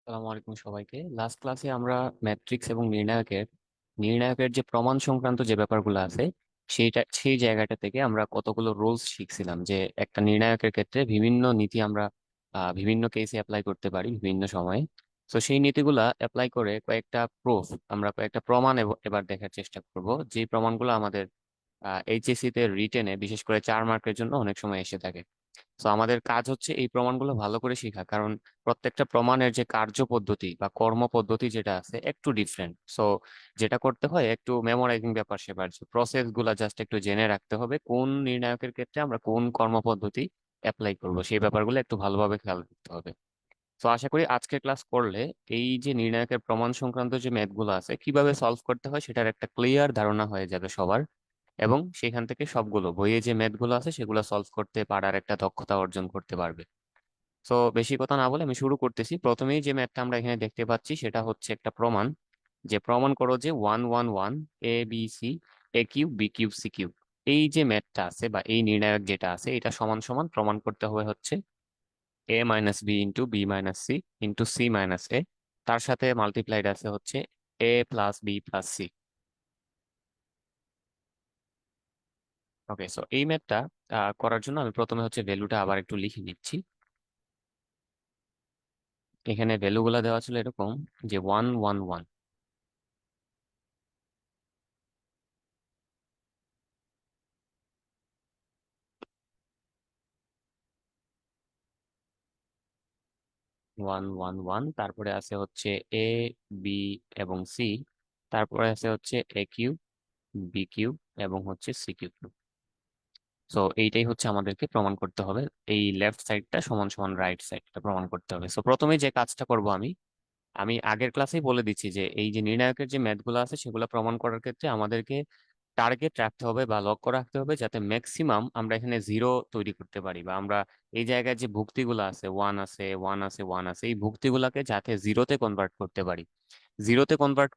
আসসালামু আলাইকুম সবাইকে। লাস্ট ক্লাসে আমরা ম্যাট্রিক্স এবং নির্ণায়কের যে প্রমাণ সংক্রান্ত যে ব্যাপারগুলো আছে সেই জায়গাটা থেকে আমরা কতগুলো রুলস শিখছিলাম যে একটা নির্ণায়কের ক্ষেত্রে বিভিন্ন নীতি আমরা বিভিন্ন কেসে অ্যাপ্লাই করতে পারি বিভিন্ন সময়ে। তো সেই নীতিগুলা অ্যাপ্লাই করে কয়েকটা প্রমাণ এবার দেখার চেষ্টা করব, যে প্রমাণগুলো আমাদের এইচএসসি তে রিটেনে বিশেষ করে 4 মার্কের জন্য অনেক সময় এসে থাকে। তো আমাদের কাজ হচ্ছে এই প্রমাণগুলো ভালো করে শেখা, কারণ প্রত্যেকটা প্রমাণের যে কার্য পদ্ধতি বা কর্ম পদ্ধতি যেটা আছে একটু ডিফারেন্ট। সো যেটা করতে হয় একটু মেমোরাইজিং ব্যাপার সেপার, প্রসেস গুলা জাস্ট একটু জেনে রাখতে হবে, কোন নির্ণায়কের ক্ষেত্রে আমরা কোন কর্ম পদ্ধতি অ্যাপ্লাই করব সেই ব্যাপারগুলো একটু ভালোভাবে খেয়াল রাখতে হবে। তো আশা করি আজকের ক্লাস করলে এই যে নির্ণায়কের প্রমাণ সংক্রান্ত যে ম্যাথ গুলো আছে কিভাবে সলভ করতে হয় সেটার একটা ক্লিয়ার ধারণা হয়ে যাবে সবার, এবং সেখান থেকে সবগুলো বইয়ে যে ম্যাথ গুলো আছে সেগুলো সলভ করতে পারার একটা দক্ষতা অর্জন করতে পারবে। তো বেশি কথা না বলে আমি শুরু করতেছি। প্রথমেই যে ম্যাথটা আমরা এখানে দেখতে পাচ্ছি সেটা হচ্ছে একটা প্রমাণ, যে প্রমাণ করো যে 1 1 1 ABC A³ B³ C³ এই যে ম্যাথটা আছে বা এই নির্ণায়ক যেটা আছে এটা সমান সমান প্রমাণ করতে হবে হচ্ছে A - B × B - C × C - A, তার সাথে মাল্টিপ্লাইড আছে হচ্ছে A + B + C। Okay, so এই ম্যাথটা করার জন্য আমি প্রথমে হচ্ছে ভ্যালুটা আবার একটু লিখে নিচ্ছি। এখানে ভ্যালুগুলা দেওয়া ছিল এরকম যে 1 1 1 1 1, তারপরে আছে হচ্ছে A B এবং C, তারপরে আছে হচ্ছে A³ B³ এবং হচ্ছে C³। সো এইটাই হচ্ছে আমাদেরকে প্রমাণ করতে হবে, এই লেফট সাইডটা সমান সমান রাইট সাইডটা প্রমাণ করতে হবে। সো প্রথমে যে কাজটা করব আমি আমি আগের ক্লাসেই বলে দিচ্ছি যে এই যে নির্ণায়কের যে ম্যাথগুলো আছে সেগুলো প্রমাণ করার ক্ষেত্রে আমাদেরকে টার্গেট রাখতে হবে বা লক্ষ্য রাখতে হবে যাতে ম্যাক্সিমাম আমরা এখানে জিরো তৈরি করতে পারি, বা আমরা এই জায়গায় যে ভুক্তিগুলো আছে ওয়ান আছে এই ভুক্তিগুলোকে যাতে জিরোতে কনভার্ট করতে পারি। জিরোতে কনভার্ট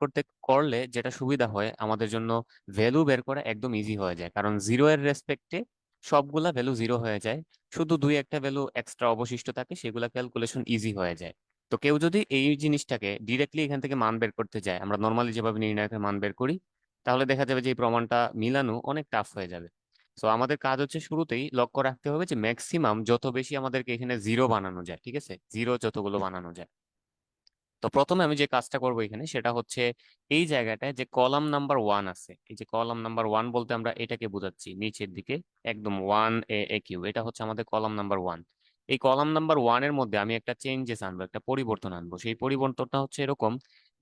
করলে যেটা সুবিধা হয় আমাদের জন্য, ভ্যালু বের করা একদম ইজি হয়ে যায়, কারণ জিরো এর রেসপেক্টে সবগুলা ভ্যালু জিরো হয়ে যায়, শুধু দুই একটা ভ্যালু এক্সট্রা অবশিষ্ট থাকে, সেগুলা ক্যালকুলেশন ইজি হয়ে যায়। তো কেউ যদি এই জিনিসটাকে ডিরেক্টলি এখান থেকে মান বের করতে যায়, আমরা নর্মালি যেভাবে নির্ণায়কের মান বের করি, তাহলে দেখা যাবে যে এই প্রমাণটা মিলানো অনেক টাফ হয়ে যাবে। তো আমাদের কাজ হচ্ছে শুরুতেই লক্ষ্য রাখতে হবে যে ম্যাক্সিমাম যত বেশি আমাদেরকে এখানে জিরো বানানো যায়, ঠিক আছে, জিরো যতগুলো বানানো যায়। তো প্রথমে আমি যে কাজটা করবো এখানে সেটা হচ্ছে এই জায়গাটায় যে কলাম নাম্বার ওয়ান আছে, এই যে কলাম নাম্বার ওয়ান বলতে আমরা এটাকে বোঝাচ্ছি নিচের দিকে একদম 1 A A³ এটা হচ্ছে আমাদের কলাম নাম্বার ওয়ান। এই কলাম নাম্বার ওয়ানের মধ্যে আমি একটা চেঞ্জেস আনবো, একটা পরিবর্তন আনবো। সেই পরিবর্তনটা হচ্ছে এরকম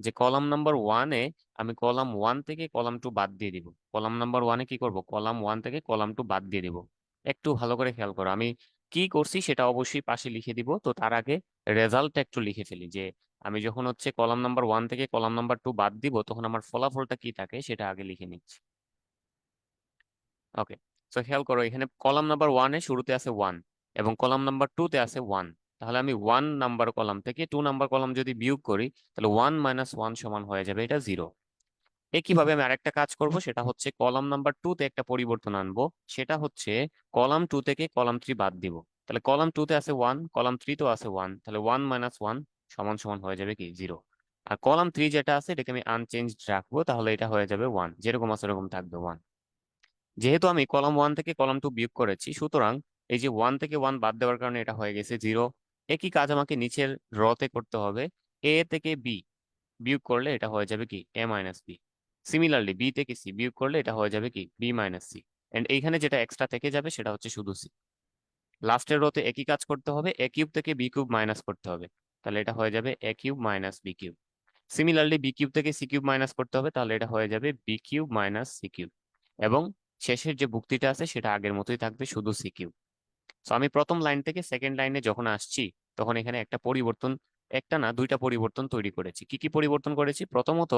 যে কলাম নাম্বার ওয়ানে আমি কলাম ওয়ান থেকে কলাম টু বাদ দিয়ে দিব। কলাম নাম্বার ওয়ানে কি করব, কলাম ওয়ান থেকে কলাম টু বাদ দিয়ে দিব। একটু ভালো করে খেয়াল করো, আমি কি করছি সেটা অবশ্যই পাশে লিখে দিব। তো তার আগে রেজাল্টটা একটু লিখে ফেলি, যে আমি যখন হচ্ছে কলাম নাম্বার ওয়ান থেকে কলাম নাম্বার টু বাদ দিব তখন আমার ফলাফলটা কি থাকে সেটা আগে লিখে নিচ্ছি। ওকে, তো খেয়াল করো এখানে কলাম নাম্বার ওয়ানে শুরুতে আছে ওয়ান এবং কলাম নাম্বার টু তে আছে ওয়ান। তাহলে আমি 1 নাম্বার কলাম থেকে 2 নাম্বার কলাম যদি বিয়োগ করি, তাহলে 1 - 1 সমান হয়ে যাবে এটা জিরো। একইভাবে আমি আরেকটা কাজ করব, সেটা হচ্ছে কলাম নাম্বার টু তে একটা পরিবর্তন আনবো। সেটা হচ্ছে কলাম টু থেকে কলাম থ্রি বাদ দিব। তাহলে কলাম টু তে আছে ওয়ান, কলাম থ্রি তো আছে ওয়ান, তাহলে 1 - 1 সমান সমান হয়ে যাবে কি জিরো। আর কলাম থ্রি যেটা আছে এটাকে আমি আনচেঞ্জড রাখবো, তাহলে এটা হয়ে যাবে ওয়ান, যেরকম আছে এরকম থাকবে ওয়ান। যেহেতু আমি কলাম ওয়ান থেকে কলাম টু বিয়োগ করেছি, সুতরাং এই যে ওয়ান থেকে ওয়ান বাদ দেওয়ার কারণে এটা হয়ে গেছে জিরো। একই কাজ আমাকে নিচের রতে করতে হবে। এ থেকে বি বিয়োগ করলে এটা হয়ে যাবে কি A - B। সিমিলারলি বি থেকে সি বিয়োগ করলে এটা হয়ে যাবে কি B - C। এন্ড এইখানে যেটা এক্সট্রা থেকে যাবে সেটা হচ্ছে শুধু সি। লাস্টের রোতে একই কাজ করতে হবে, A³ থেকে B³ মাইনাস করতে হবে, তাহলে এটা হয়ে যাবে A³ - B³। সিমিলারলি B³ থেকে C³ মাইনাস করতে হবে, তাহলে এটা হয়ে যাবে B³ - C³ এবং শেষের যে ভুক্তিটা আছে সেটা আগের মতোই থাকবে, শুধু C³। তো আমি প্রথম লাইন থেকে সেকেন্ড লাইনে যখন আসছি তখন এখানে একটা পরিবর্তন, একটা না দুইটা পরিবর্তন তৈরি করেছি। কি কি পরিবর্তন করেছি? প্রথমত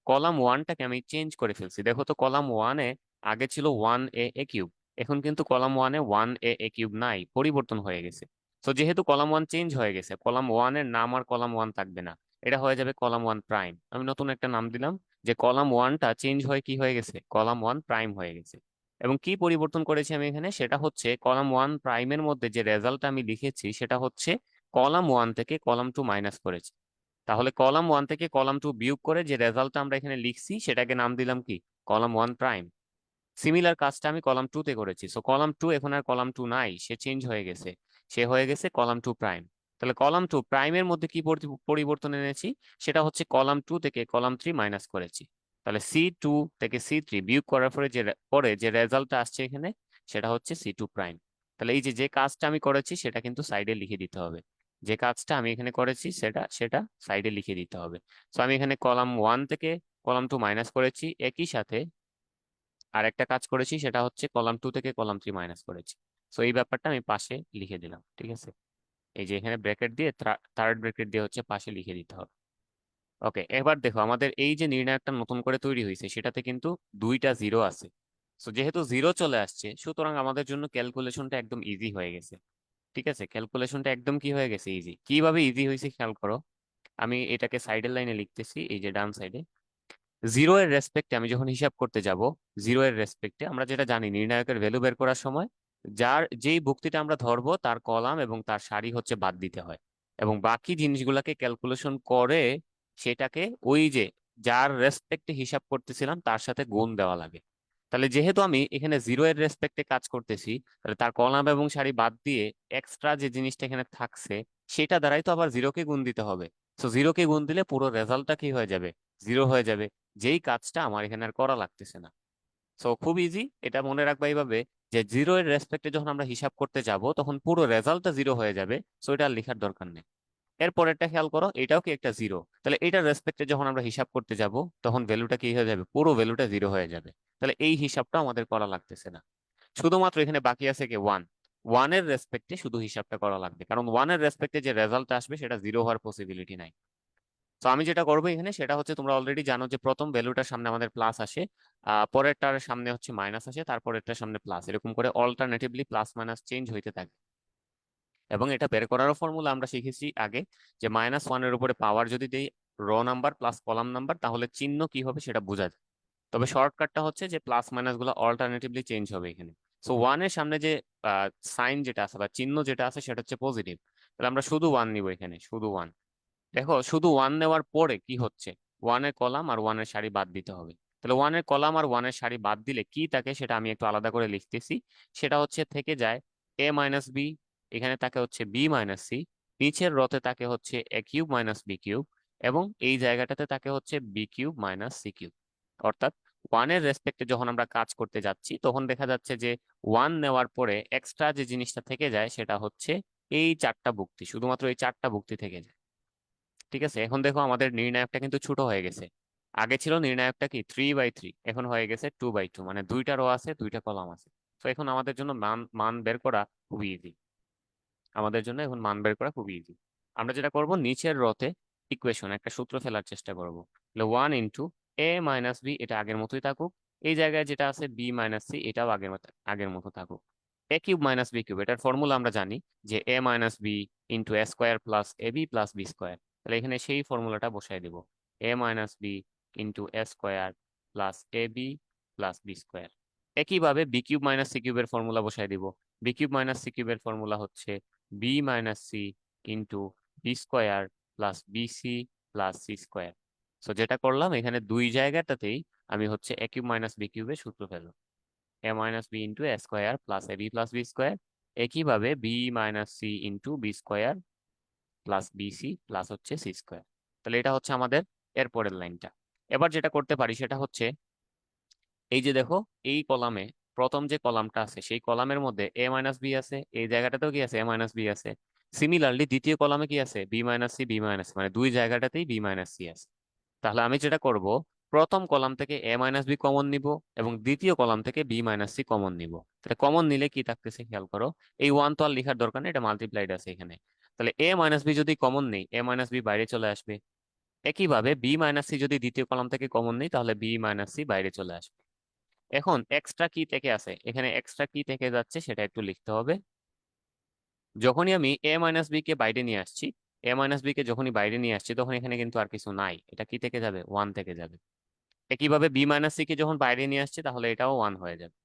কলাম ওয়ানটাকে আমি চেঞ্জ করে ফেলছি। দেখো তো কলাম ওয়ানে আগে ছিল 1 A A³, এখন কিন্তু কলাম ওয়ানে 1 A A³ নাই, পরিবর্তন হয়ে গেছে। তো যেহেতু কলাম ওয়ান চেঞ্জ হয়ে গেছে, কলাম ওয়ানের নাম আর কলাম ওয়ান থাকবে না, এটা হয়ে যাবে কলাম ওয়ান প্রাইম। আমি নতুন একটা নাম দিলাম, যে কলাম ওয়ানটা চেঞ্জ হয়ে কি হয়ে গেছে, কলাম ওয়ান প্রাইম হয়ে গেছে। এবং কি পরিবর্তন করেছি আমি এখানে, সেটা হচ্ছে কলাম ওয়ান প্রাইমের মধ্যে যে রেজাল্টটা আমি লিখেছি সেটা হচ্ছে কলাম ওয়ান থেকে কলাম টু মাইনাস করেছি। তাহলে কলাম 1 থেকে কলাম 2 বিয়োগ করে যে রেজাল্টটা আমরা এখানে লিখছি সেটাকে নাম দিলাম কি, কলাম 1 প্রাইম। সিমিলার কাজটা আমি কলাম 2 তে করেছি, সো কলাম 2 এখন আর কলাম 2 নাই, সে চেঞ্জ হয়ে গেছে, সে হয়ে গেছে কলাম 2 প্রাইম। তাহলে কলাম 2 প্রাইমের মধ্যে কি পরিবর্তন এনেছি, সেটা হচ্ছে কলাম 2 থেকে কলাম 3 মাইনাস করেছি। তাহলে C2 থেকে C3 বিয়োগ করার পরে যে রেজাল্টটা আসছে এখানে, সেটা হচ্ছে C2 প্রাইম। তাহলে এই যে যে কাজটা আমি করেছি সেটা কিন্তু সাইডে লিখে দিতে হবে, যে কাজটা আমি এখানে করেছি সেটা সেটা সাইডে লিখে দিতে হবে। সো আমি এখানে কলাম 1 থেকে কলাম 2 মাইনাস করেছি, একই সাথে আর একটা কাজ করেছি, সেটা হচ্ছে কলাম 2 থেকে কলাম 3 মাইনাস করেছি। সো এই ব্যাপারটা আমি পাশে লিখে দিলাম, ঠিক আছে। এই যে এখানে ব্র্যাকেট দিয়ে, থার্ড ব্র্যাকেট দিয়ে হচ্ছে পাশে লিখে দিতে হবে। ওকে, এবার দেখো আমাদের এই যে নির্ণায়কটা নতুন করে তৈরি হয়েছে সেটাতে কিন্তু দুইটা জিরো আছে। সো যেহেতু জিরো চলে আসছে, সুতরাং আমাদের জন্য ক্যালকুলেশনটা একদম ইজি হয়ে গেছে। ঠিক আছে, ক্যালকুলেশনটা একদম কি হয়ে গেছে, ইজি। কিভাবে ইজি হয়েছে খেয়াল করো, আমি এটাকে সাইডের লাইনে লিখতেছি, এই যে ডান সাইডে। জিরো এর রেসপেক্টে আমি যখন হিসাব করতে যাব, জিরো এর রেসপেক্টে আমরা যেটা জানি নির্ণায়কের ভ্যালু বের করার সময়, যেই ভুক্তিটা আমরা ধরবো তার কলাম এবং তার সারি হচ্ছে বাদ দিতে হয়, এবং বাকি জিনিসগুলোকে ক্যালকুলেশন করে সেটাকে ওই যে যার রেসপেক্টে হিসাব করতেছিলাম তার সাথে গুণ দেওয়া লাগে। তাহলে যেহেতু আমি এখানে জিরো এর রেসপেক্টে কাজ করতেছি, তাহলে তার কলাম এবং সারি বাদ দিয়ে এক্সট্রা যে জিনিসটা এখানে থাকছে সেটা দ্বারাই তো আবার জিরোকে গুণ দিতে হবে। তো জিরোকে গুণ দিলে পুরো রেজাল্টটা কি হয়ে যাবে, জিরো হয়ে যাবে, যেই কাজটা আমার এখানে আর করা লাগতেছে না। সো খুব ইজি, এটা মনে রাখবা এইভাবে, যে জিরো এর রেসপেক্টে যখন আমরা হিসাব করতে যাব তখন পুরো রেজাল্টটা জিরো হয়ে যাবে, সো এটা আর লেখার দরকার নেই। এরপরেরটা খেয়াল করো, এটাও কি একটা জিরো, তাহলে এটার রেসপেক্টে যখন আমরা হিসাব করতে যাব তখন ভ্যালুটা কি হয়ে যাবে, পুরো ভ্যালুটা জিরো হয়ে যাবে। তাহলে এই হিসাবটা আমাদের করা লাগতেছে না, শুধুমাত্র এখানে বাকি আছে কি ওয়ান। ওয়ানের রেসপেক্টে শুধু হিসাবটা করা লাগবে, কারণ ওয়ানের রেসপেক্টে যে রেজাল্ট আসবে সেটা জিরো হওয়ার পসিবিলিটি নাই। তো আমি যেটা করবো এখানে সেটা হচ্ছে, তোমরা অলরেডি জানো যে প্রথম ভ্যালুটার সামনে আমাদের প্লাস আসে, পরেরটার সামনে হচ্ছে মাইনাস আসে, তারপরেরটার সামনে প্লাস, এরকম করে অল্টারনেটিভলি প্লাস মাইনাস চেঞ্জ হইতে থাকে। এবং এটা বের করারও ফর্মুলা আমরা শিখেছি আগে, যে -1 এর উপরে পাওয়ার যদি দেই র নাম্বার প্লাস কলাম নাম্বার, তাহলে চিহ্ন কি হবে সেটা বোঝা যায়। তবে শর্টকাটটা হচ্ছে যে প্লাস মাইনাস গুলো অল্টারনেটিভলি চেঞ্জ হবে এখানে। সো ওয়ানের সামনে যে সাইন যেটা আছে বা চিহ্ন যেটা আছে সেটা হচ্ছে পজিটিভ, তাহলে আমরা শুধু ওয়ান নিব এখানে, শুধু ওয়ান। দেখো শুধু ওয়ান নেওয়ার পরে কি হচ্ছে, ওয়ানের কলাম আর ওয়ানের সারি বাদ দিতে হবে। তাহলে ওয়ানের কলাম আর ওয়ানের সারি বাদ দিলে কি থাকে সেটা আমি একটু আলাদা করে লিখতেছি। সেটা হচ্ছে থেকে যায় a - b, এখানে তাকে হচ্ছে b - c, নিচের রতে তাকে হচ্ছে a³ - b³ এবং এই জায়গাটাতে তাকে হচ্ছে b³ - c³। অর্থাৎ ওয়ানের রেসপেক্টে যখন আমরা কাজ করতে যাচ্ছি তখন দেখা যাচ্ছে যে ওয়ান নেওয়ার পরে এক্সট্রা যে জিনিসটা থেকে যায় সেটা হচ্ছে এই চারটা ভুক্তি, শুধুমাত্র এই চারটা ভুক্তি থেকে যায়। ঠিক আছে, এখন দেখো আমাদের নির্ণায়কটা কিন্তু ছোট হয়ে গেছে। আগে ছিল নির্ণায়কটা কি 3/3, এখন হয়ে গেছে 2/2, মানে দুইটা রো আছে দুইটা কলাম আছে। তো এখন আমাদের জন্য মান মান বের করা খুবই ইজি, আমাদের জন্য এখন মান বের করা খুবই ইজি। আমরা যেটা করব, নিচের রতে ইকুয়েশন একটা সূত্র ফেলার চেষ্টা করব। 1 × a - b, এটা আগের মতোই থাকুক। এই জায়গায় যেটা আছে b - c, এটাও আগের মতো থাকুক। a³ - b³ এটার ফর্মুলা আমরা জানি, যে a - b × a² + ab + b²। তাহলে এখানে সেই ফর্মুলাটা বসাই দিব, a - b × a² + ab + b²। একইভাবে b³ - c³ এর ফর্মুলা বসাই দিব, b³ - c³ এর ফর্মুলা হচ্ছে b - c × b² + b² + c² so যেটা করলাম এখানে দুই জায়গাটাতেই আমি হচ্ছে a³ - b³ এর সূত্র ফেললাম, a - b × a² + ab + b²। একইভাবে b - c × b² + bc হচ্ছে c²। তাহলে এটা হচ্ছে আমাদের এরপরের লাইনটা। এবার যেটা করতে পারি সেটা হচ্ছে, এই যে দেখো এই কলামে প্রথম যে কলামটা আছে সেই কলামের মধ্যে a - b আছে, এই জায়গাটাতেও কি আছে a - b আছে। সিমিলারলি দ্বিতীয় কলামে কি আছে b - c b - c, মানে দুই জায়গাটাতেই b - c আছে। তাহলে আমি যেটা করব, প্রথম কলাম থেকে a - b কমন নিব এবং দ্বিতীয় কলাম থেকে b - c কমন নিব। তাহলে কমন নিলে কি থাকতেছে খেয়াল করো, এই ওয়ান তো আর লেখার দরকার নেই, এটা মাল্টিপ্লাইড আছে এখানে। তাহলে a - b যদি কমন নেই, a - b বাইরে চলে আসবে। একইভাবে b - c যদি দ্বিতীয় কলাম থেকে কমন নেই, তাহলে b - c বাইরে চলে আসবে। এখন এক্সট্রা কি থেকে আছে, এখানে এক্সট্রা কি থেকে যাচ্ছে সেটা একটু লিখতে হবে। যখনই আমি a - b কে বাইরে নিয়ে আসছি, a - b কে যখনই বাইরে নিয়ে আসছি তখন এখানে কিন্তু আর কিছু নাই, এটা কি থেকে যাবে, ওয়ান থেকে যাবে। একইভাবে b - c কে যখন বাইরে নিয়ে আসছে তাহলে এটাও ওয়ান হয়ে যাবে।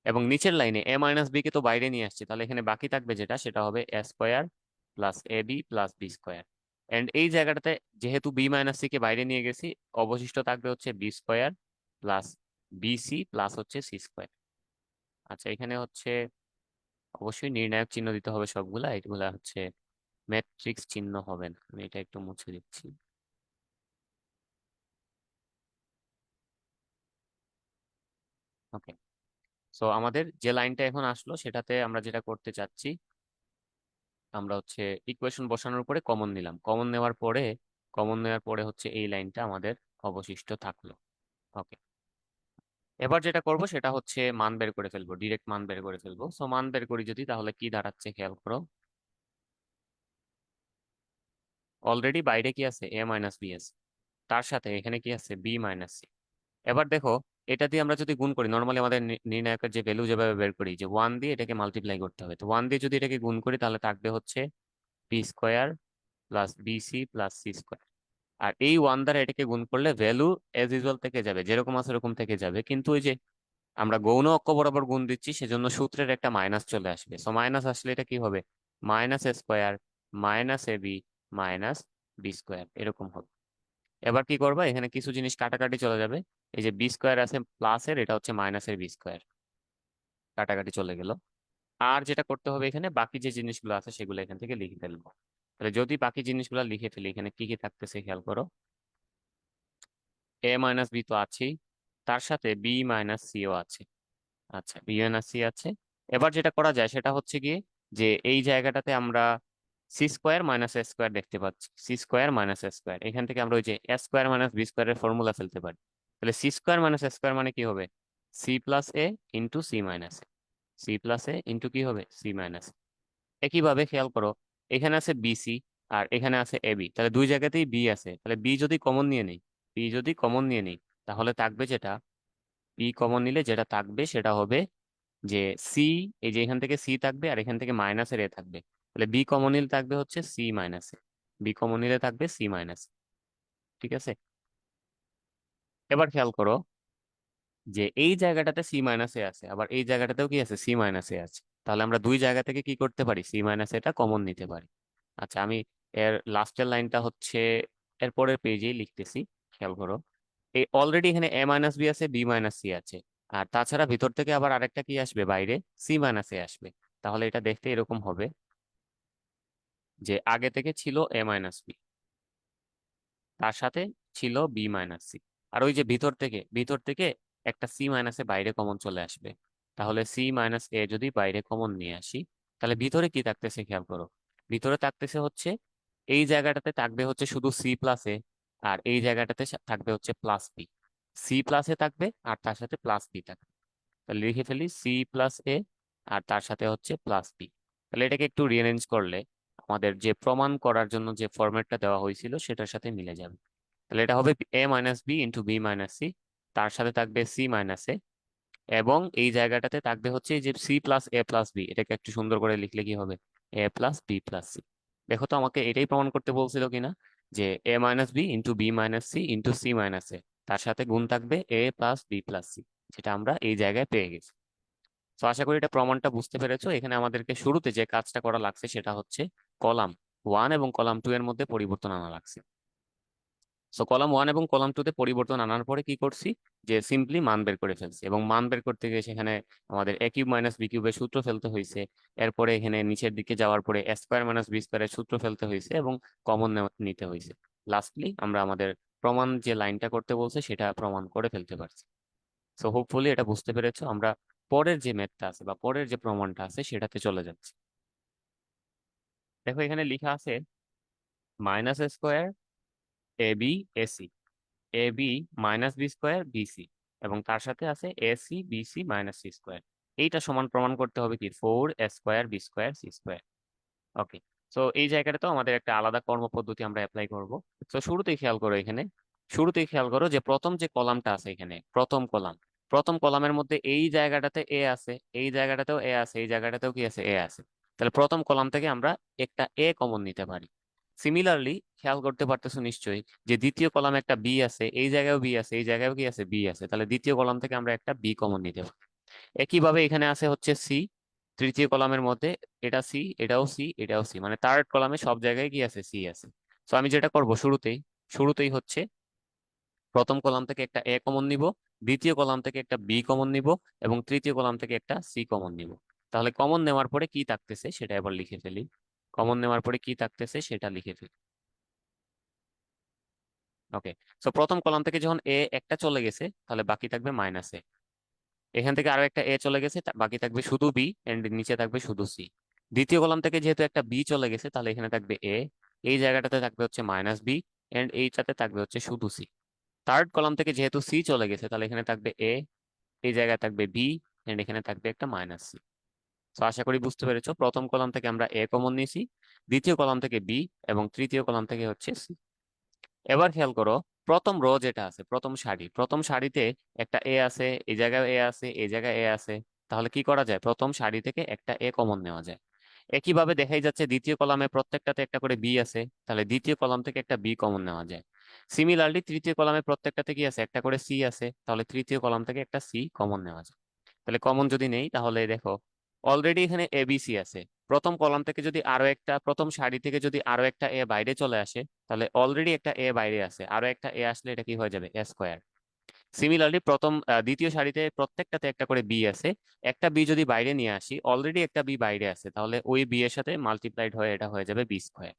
এবং নিচের লাইনে a - b কে তো বাইরে নিয়ে আসছে, তাহলে এখানে বাকি থাকবে যেটা সেটা হবে a² + ab + b²। এন্ড এই জায়গাটাতে যেহেতু বি মাইনাস সি কে বাইরে নিয়ে গেছি, অবশিষ্ট থাকবে হচ্ছে B square plus BC plus হচ্ছে সি স্কোয়ার। আচ্ছা, এখানে হচ্ছে অবশ্যই নির্ণায়ক চিহ্ন দিতে হবে সবগুলা, এগুলা হচ্ছে ম্যাট্রিক্স চিহ্ন হবে না, আমি এটা একটু মুছে দিচ্ছি। ওকে, সো আমাদের যে লাইনটা এখন আসলো সেটাতে আমরা যেটা করতে চাচ্ছি, আমরা হচ্ছে ইকুয়েশন বসানোর পরে কমন নিলাম, কমন নেওয়ার পরে হচ্ছে এই লাইনটা আমাদের অবশিষ্ট থাকলো। ওকে, এবার যেটা করব সেটা হচ্ছে মান বের করে ফেলবো, ডিরেক্ট মান বের করে ফেলবো। সো মান বের করি যদি, তাহলে কি দাঁড়াচ্ছে খেয়াল করো। অলরেডি বাইরে কি আছে, এ মাইনাস বি আছে, তার সাথে এখানে কি আছে, বি মাইনাস সি। এবার দেখো, এটা দিয়ে আমরা যদি গুণ করি, নর্মালি আমাদের নির্ণায়কের যে ভ্যালু যেভাবে বের করি, যে ওয়ান দিয়ে এটাকে মাল্টিপ্লাই করতে হবে, তো ওয়ান দিয়ে যদি এটাকে গুণ করি তাহলে থাকবে হচ্ছে B square plus BC plus C square. আর এই ওয়ান দ্বারা এটাকে গুণ করলে ভ্যালু এজ ইউজুয়াল থেকে যাবে, যেরকম আছে এরকম থেকে যাবে, কিন্তু ওই যে আমরা গৌণ অক্ষ বরাবর গুণ দিচ্ছি সেজন্য সূত্রের একটা মাইনাস চলে আসবে। সো মাইনাস আসলে এটা কি হবে, মাইনাস এ স্কোয়ার মাইনাস এ বি মাইনাস বি স্কোয়ার এরকম হবে। এবার কি করবা, এখানে কিছু জিনিস কাটাকাটি চলে যাবে, এই যে বি স্কোয়ার আছে প্লাসের, এটা হচ্ছে মাইনাসের বি স্কোয়ার, কাটাকাটি চলে গেল। আর যেটা করতে হবে, এখানে বাকি যে জিনিসগুলো আছে সেগুলো এখান থেকে লিখে ফেলবো। তাহলে যদি বাকি জিনিসগুলো লিখে ফেলি, এখানে কি কি থাকতেছে খেয়াল করো। এ মাইনাস বি তো আছেই, তার সাথে বি মাইনাস সিও আছে। আচ্ছা, বি মাইনাস সি আছে। এবার যেটা করা যায় সেটা হচ্ছে গিয়ে, যে এই জায়গাটাতে আমরা সি স্কোয়ার মাইনাস এ স্কোয়ার দেখতে পাচ্ছি, সি স্কোয়ার মাইনাস এ স্কোয়ার, এখান থেকে আমরা ওই যে এ স্কোয়ার মাইনাস বি স্কোয়ারের ফর্মুলা ফেলতে পারি। তাহলে সি স্কোয়ার মাইনাস এ স্কোয়ার মানে কি হবে, সি প্লাস এ ইন্টু সি মাইনাস এ, সি প্লাস এ ইন্টু কি হবে, সি মাইনাস। একইভাবে খেয়াল করো, এখানে আছে বিসি আর এখানে আছে এবি, তাহলে দুই জায়গাতেই বি আছে, তাহলে বি যদি কমন নিয়ে নেই, বি যদি কমন নিয়ে নেই, তাহলে থাকবে যেটা, বি কমন নিলে যেটা থাকবে সেটা হবে যে সি, এই যে এখান থেকে সি থাকবে আর এখান থেকে মাইনাসের এ থাকবে, তাহলে বি কমন নিলে থাকবে হচ্ছে সি মাইনাস এ, বি কমন নিলে থাকবে সি মাইনাস। ঠিক আছে, এবার খেয়াল করো যে এই জায়গাটাতে সি মাইনাস এ আছে, আবার এই জায়গাটাতেও কি আছে, সি মাইনাস এ আছে, তাহলে আমরা দুই জায়গা থেকে কি করতে পারি, সি মাইনাস এটা কমন নিতে পারি। আচ্ছা, আমি এর লাস্টের লাইনটা হচ্ছে এর পরের পেজেই লিখতেছি, খেয়াল করো। এই অলরেডি এখানে এ মাইনাস বি আছে, বি মাইনাস সি আছে, আর তাছাড়া ভিতর থেকে আবার আরেকটা কি আসবে বাইরে, সি মাইনাস এ আসবে। তাহলে এটা দেখতে এরকম হবে, যে আগে থেকে ছিল এ মাইনাস বি, তার সাথে ছিল বি মাইনাস সি, আর ওই যে ভিতর থেকে একটা সি মাইনাসে বাইরে কমন চলে আসবে। তাহলে সি মাইনাস এ যদি বাইরে কমন নিয়ে আসি, তাহলে ভিতরে কি থাকতেছে খেয়াল করো, ভিতরে থাকতেছে হচ্ছে এই জায়গাটাতে থাকবে হচ্ছে শুধু সি প্লাস এ, আর এই জায়গাটাতে থাকবে হচ্ছে প্লাস বি। সি প্লাস এ থাকবে আর তার সাথে প্লাস বি থাকবে, তাহলে লিখে ফেলি সি প্লাস এ আর তার সাথে হচ্ছে প্লাস বি। তাহলে এটাকে একটু রিঅ্যারেঞ্জ করলে আমাদের যে প্রমাণ করার জন্য যে ফরম্যাটটা দেওয়া হয়েছিল সেটার সাথে মিলে যাবে। তাহলে এটা হবে A minus B into B minus C, তার সাথে থাকবে সি মাইনাস এ, এবং এই জায়গাটাতে থাকবে হচ্ছে এই যে C plus A plus B, এটাকে একটু সুন্দর করে লিখলে কি হবে, A plus B plus C. দেখো তো আমাকে এটাই প্রমাণ করতে বলছিল কিনা, যে A minus B into B minus C into C minus A, তার সাথে গুণ থাকবে A plus B plus C, যেটা আমরা এই জায়গায় পেয়ে গেছি। তো আশা করি এটা প্রমাণটা বুঝতে পেরেছো। এখানে আমাদেরকে শুরুতে যে কাজটা করা লাগছে সেটা হচ্ছে কলাম ওয়ান এবং কলাম টু এর মধ্যে পরিবর্তন আনা লাগছে। সো কলাম ওয়ান এবং কলাম টু তে পরিবর্তন আনার পরে কি করছি, যে সিম্পলি মান বের করে ফেলছি, এবং মান বের করতে গিয়ে সেখানে আমাদের এ কিউব মাইনাস বি কিউবের সূত্র ফেলতে হয়েছে। এরপরে এখানে নিচের দিকে যাওয়ার পরে এ স্কোয়ার মাইনাস বি স্কোয়ারের সূত্র ফেলতে হয়েছে এবং কমন নিতে হয়েছে। লাস্টলি আমরা আমাদের প্রমাণ যে লাইনটা করতে বলছে সেটা প্রমাণ করে ফেলতে পারছি। সো হোপফুলি এটা বুঝতে পেরেছো। আমরা পরের যে ম্যাথটা আছে বা পরের যে প্রমাণটা আছে সেটাতে চলে যাচ্ছি। দেখো এখানে লেখা আছে minus square A B AC, A B minus B square BC, এবং তার সাথে আছে AC BC minus C square. এইটা সমান প্রমাণ করতে হবে কি, four A square B square C square. Okay, তো এই জায়গাটা তো আমাদের একটা আলাদা কর্মপদ্ধতি আমরা অ্যাপ্লাই করব। তো শুরুতেই খেয়াল করো, এখানে শুরুতেই খেয়াল করো যে প্রথম যে কলামটা আছে, এখানে প্রথম কলামের মধ্যে এই জায়গাটাতে এ আছে, এই জায়গাটাতেও এ আছে, এই জায়গাটাতেও কি আছে, এ আছে। তাহলে প্রথম কলাম থেকে আমরা একটা এ কমন নিতে পারি। সিমিলারলি খেয়াল করতে পারতেছো নিশ্চয়ই, যে দ্বিতীয় কলামে একটা বি আছে, এই জায়গায়ও বি আছে, এই জায়গায়ও কি আছে, বি আছে, তাহলে দ্বিতীয় কলাম থেকে আমরা একটা বি কমন নিতে পারি। একইভাবে এখানে আছে হচ্ছে সি, তৃতীয় কলামের মধ্যে এটা সি, এটাও সি, এটাও সি, মানে থার্ড কলামে সব জায়গায় কি আছে, সি আছে। তো আমি যেটা করব শুরুতেই, শুরুতেই হচ্ছে প্রথম কলাম থেকে একটা এ কমন নিব, দ্বিতীয় কলাম থেকে একটা বি কমন নিব, এবং তৃতীয় কলাম থেকে একটা সি কমন নিব। তাহলে কমন নেওয়ার পরে কি থাকতেছে সেটা এবার লিখে ফেলি। কমন নেওয়ার পরে কি থাকতেছে সেটা লিখে ফেলি। ওকে। তো প্রথম কলাম থেকে যখন এ একটা চলে গেছে তাহলে বাকি থাকবে মাইনাস এ। এখান থেকে আরো একটা এ চলে গেছে, বাকি থাকবে শুধু বি, এন্ড নিচে থাকবে শুধু সি। দ্বিতীয় কলাম থেকে যেহেতু একটা বি চলে গেছে তাহলে এখানে থাকবে এ, এই জায়গাটাতে থাকবে হচ্ছে মাইনাস বি, এন্ড এইটাতে থাকবে হচ্ছে শুধু সি। থার্ড কলাম থেকে যেহেতু সি চলে গেছে তাহলে এখানে থাকবে এ, এই জায়গায় থাকবে বি, এন্ড এখানে থাকবে একটা মাইনাস সি। তো আশা করি বুঝতে পেরেছো, প্রথম কলাম থেকে আমরা এ কমন নিয়েছি, দ্বিতীয় কলাম থেকে বি, এবং তৃতীয় কলাম থেকে হচ্ছে সি। এবার খেয়াল করো, প্রথম রো যেটা আছে, প্রথম সারি, প্রথম সারিতে একটা এ আছে, এই জায়গায় এ আছে, এই জায়গায় এ আছে। তাহলে কি করা যায়, প্রথম সারি থেকে একটা এ কমন নেওয়া যায়। একইভাবে দেখাই যাচ্ছে দ্বিতীয় কলামে প্রত্যেকটাতে একটা করে বি আছে, তাহলে দ্বিতীয় কলাম থেকে একটা বি কমন নেওয়া যায়। সিমিলারলি তৃতীয় কলামে প্রত্যেকটাতে কি আছে, একটা করে সি আছে, তাহলে তৃতীয় কলাম থেকে একটা সি কমন নেওয়া যায়। তাহলে কমন যদি নেই তাহলে দেখো অলরেডি এখানে এ বি সি আছে। প্রথম কলাম থেকে যদি আরো একটা, প্রথম সারি থেকে যদি আরো একটা এ বাইরে চলে আসে, তাহলে অলরেডি একটা এ বাইরে আছে, আরো একটা এ আসলে এটা কি হয়ে যাবে, এ স্কোয়ার। সিমিলারলি দ্বিতীয় সারিতে প্রত্যেকটাতে একটা করে বি আছে, একটা বি যদি বাইরে নিয়ে আসি, অলরেডি একটা বি বাইরে আছে, তাহলে ওই বি এর সাথে মাল্টিপ্লাইড হয়ে এটা হয়ে যাবে B square.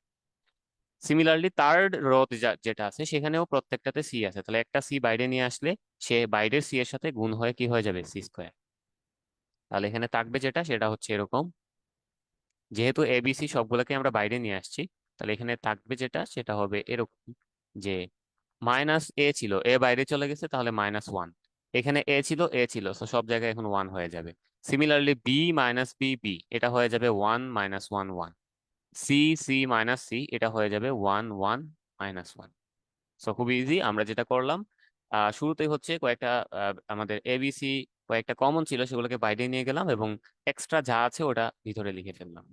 Similarly third row যেটা আছে সেখানেও প্রত্যেকটাতে সি আছে, তাহলে একটা সি বাইরে নিয়ে আসলে সে বাইরের সি এর সাথে গুণ হয়ে কি হয়ে যাবে, সি স্কোয়ার। তাহলে এখানে থাকবে যেটা সেটা হচ্ছে এরকম, যেহেতু এবিসি সবগুলোকে আমরা বাইরে নিয়ে আসছি, তাহলে এখানে থাকবে যেটা সেটা হবে এরকম, যে মাইনাস এ ছিল, এ বাইরে চলে গেছে তাহলে -1। এখানে এ ছিল, এ ছিল, তো সব জায়গায় এখন 1 হয়ে যাবে। Similarly b minus b b, এটা হয়ে যাবে 1 - 1 1। সি সি মাইনাস সি, এটা হয়ে যাবে 1 - 1 - 1। সো খুব ইজি, আমরা যেটা করলাম শুরুতেই হচ্ছে কয়েকটা আমাদের এবিসি কয়েকটা কমন ছিল সেগুলোকে বাইরে নিয়ে গেলাম, এবং এক্সট্রা যা আছে ওটা ভিতরে লিখে ফেললাম।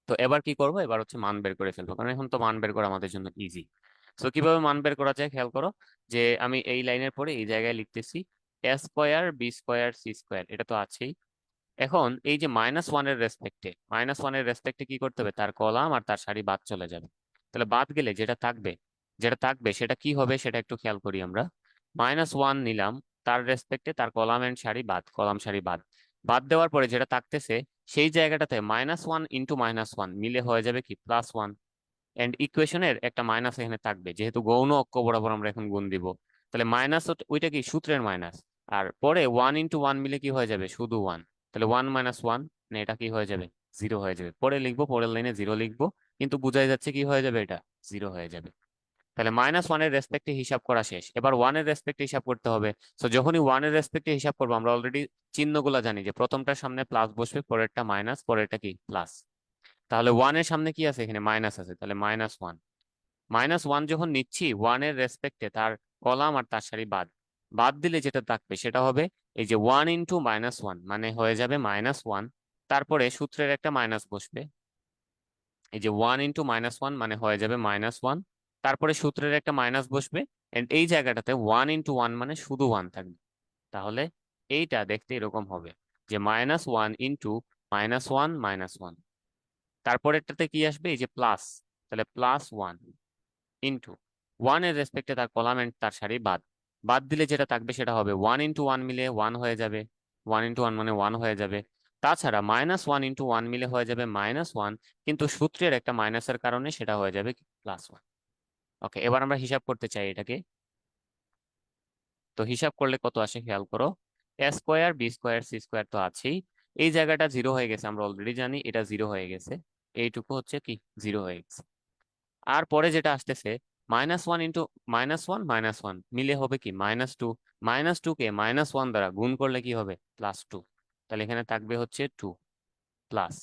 তো এবার কি করব, এবার হচ্ছে মান বের করে ফেলবো, কারণ এখন তো মান বের করা আমাদের জন্য ইজি। তো কিভাবে মান বের করা যায় খেয়াল করো, যে আমি এই লাইনের পরে এই জায়গায় লিখতেছি A square B square C square, এটা তো আছেই। এখন এই যে -1 এর রেসপেক্টে কি করতে হবে, তার কলাম আর তার সারি বাদ চলে যাবে। তাহলে বাদ গেলে যেটা থাকবে সেটা কি হবে সেটা একটু খেয়াল করি আমরা। -1 নিলাম, তার রেসপেক্টে তার কলাম এন্ড সারি বাদ, কলাম সারি বাদ। বাদ দেওয়ার পরে যেটা থাকতেছে সেই জায়গাটাতে -1 × -1 মিলে হয়ে যাবে কি +1। এন্ড ইকুয়েশনের একটা মাইনাস এখানে থাকবে, যেহেতু গৌণ অক্ষ বরাবর আমরা এখন গুণ দিব। তাহলে মাইনাস, ওইটা কি সূত্রের মাইনাস। আর পরে 1 × 1 মিলে কি হয়ে যাবে, শুধু 1। তাহলে 1 - 1, মানে এটা কি হয়ে যাবে, জিরো হয়ে যাবে। পরে লিখবো, পরের লাইনে জিরো লিখবো, কিন্তু বোঝাই যাচ্ছে কি হয়ে যাবে, এটা জিরো হয়ে যাবে। তাহলে -1 এর রেসপেক্টে হিসাব করা শেষ, এবার 1 এর রেসপেক্টে হিসাব করতে হবে। তো যখনই 1 এর রেসপেক্টে হিসাব করবো, আমরা অলরেডি চিহ্নগুলো জানি যে প্রথমটার সামনে প্লাস বসবে, পরেরটা মাইনাস, পরেরটা কি প্লাস। তাহলে 1 এর সামনে কি আছে, এখানে মাইনাস আছে, তাহলে -1। -1 যখন নিচ্ছি 1 এর রেসপেক্টে তার কলাম আর তার সারি বাদ, বাদ দিলে যেটা থাকবে সেটা হবে এই যে 1 × -1, মানে হয়ে যাবে -1। তারপরে সূত্রের একটা মাইনাস বসবে, এই যে 1 × -1 মানে হয়ে যাবে -1। তারপরে সূত্রের একটা মাইনাস বসবে, এন্ড এই জায়গাটাতে 1 × 1 মানে শুধু 1 থাকবে। তাহলে এইটা দেখতে এরকম হবে, যে -1 × -1 - 1। তারপরেরটাতে কি আসবে, এই যে প্লাস, তাহলে +1 ইন্টু 1 এর রেসপেক্টে তার কলাম এন্ড তার সারি বাদ, বাদ দিলে যেটা থাকবে সেটা হবে 1 × 1 মিলে 1 হয়ে যাবে, 1 × 1 মানে 1 হয়ে যাবে। তাছাড়া -1 × 1 মিলে হয়ে যাবে -1, কিন্তু সূত্রের একটা মাইনাসের কারণে সেটা হয়ে যাবে +1। ওকে, এবার আমরা হিসাব করতে চাই এটাকে। তো হিসাব করলে কত আসে খেয়াল করো, A square B square C square তো আছেই, এই জায়গাটা জিরো হয়ে গেছে, আমরা অলরেডি জানি এটা জিরো হয়ে গেছে, এইটুকু হচ্ছে কি জিরো হয়ে গেছে। আর পরে যেটা আসতেছে -1 × -1 - 1 মিলে হবে কি -2। -2 কে -1 দ্বারা গুণ করলে কি হবে, +2। তাহলে এখানে থাকবে হচ্ছে 2 প্লাস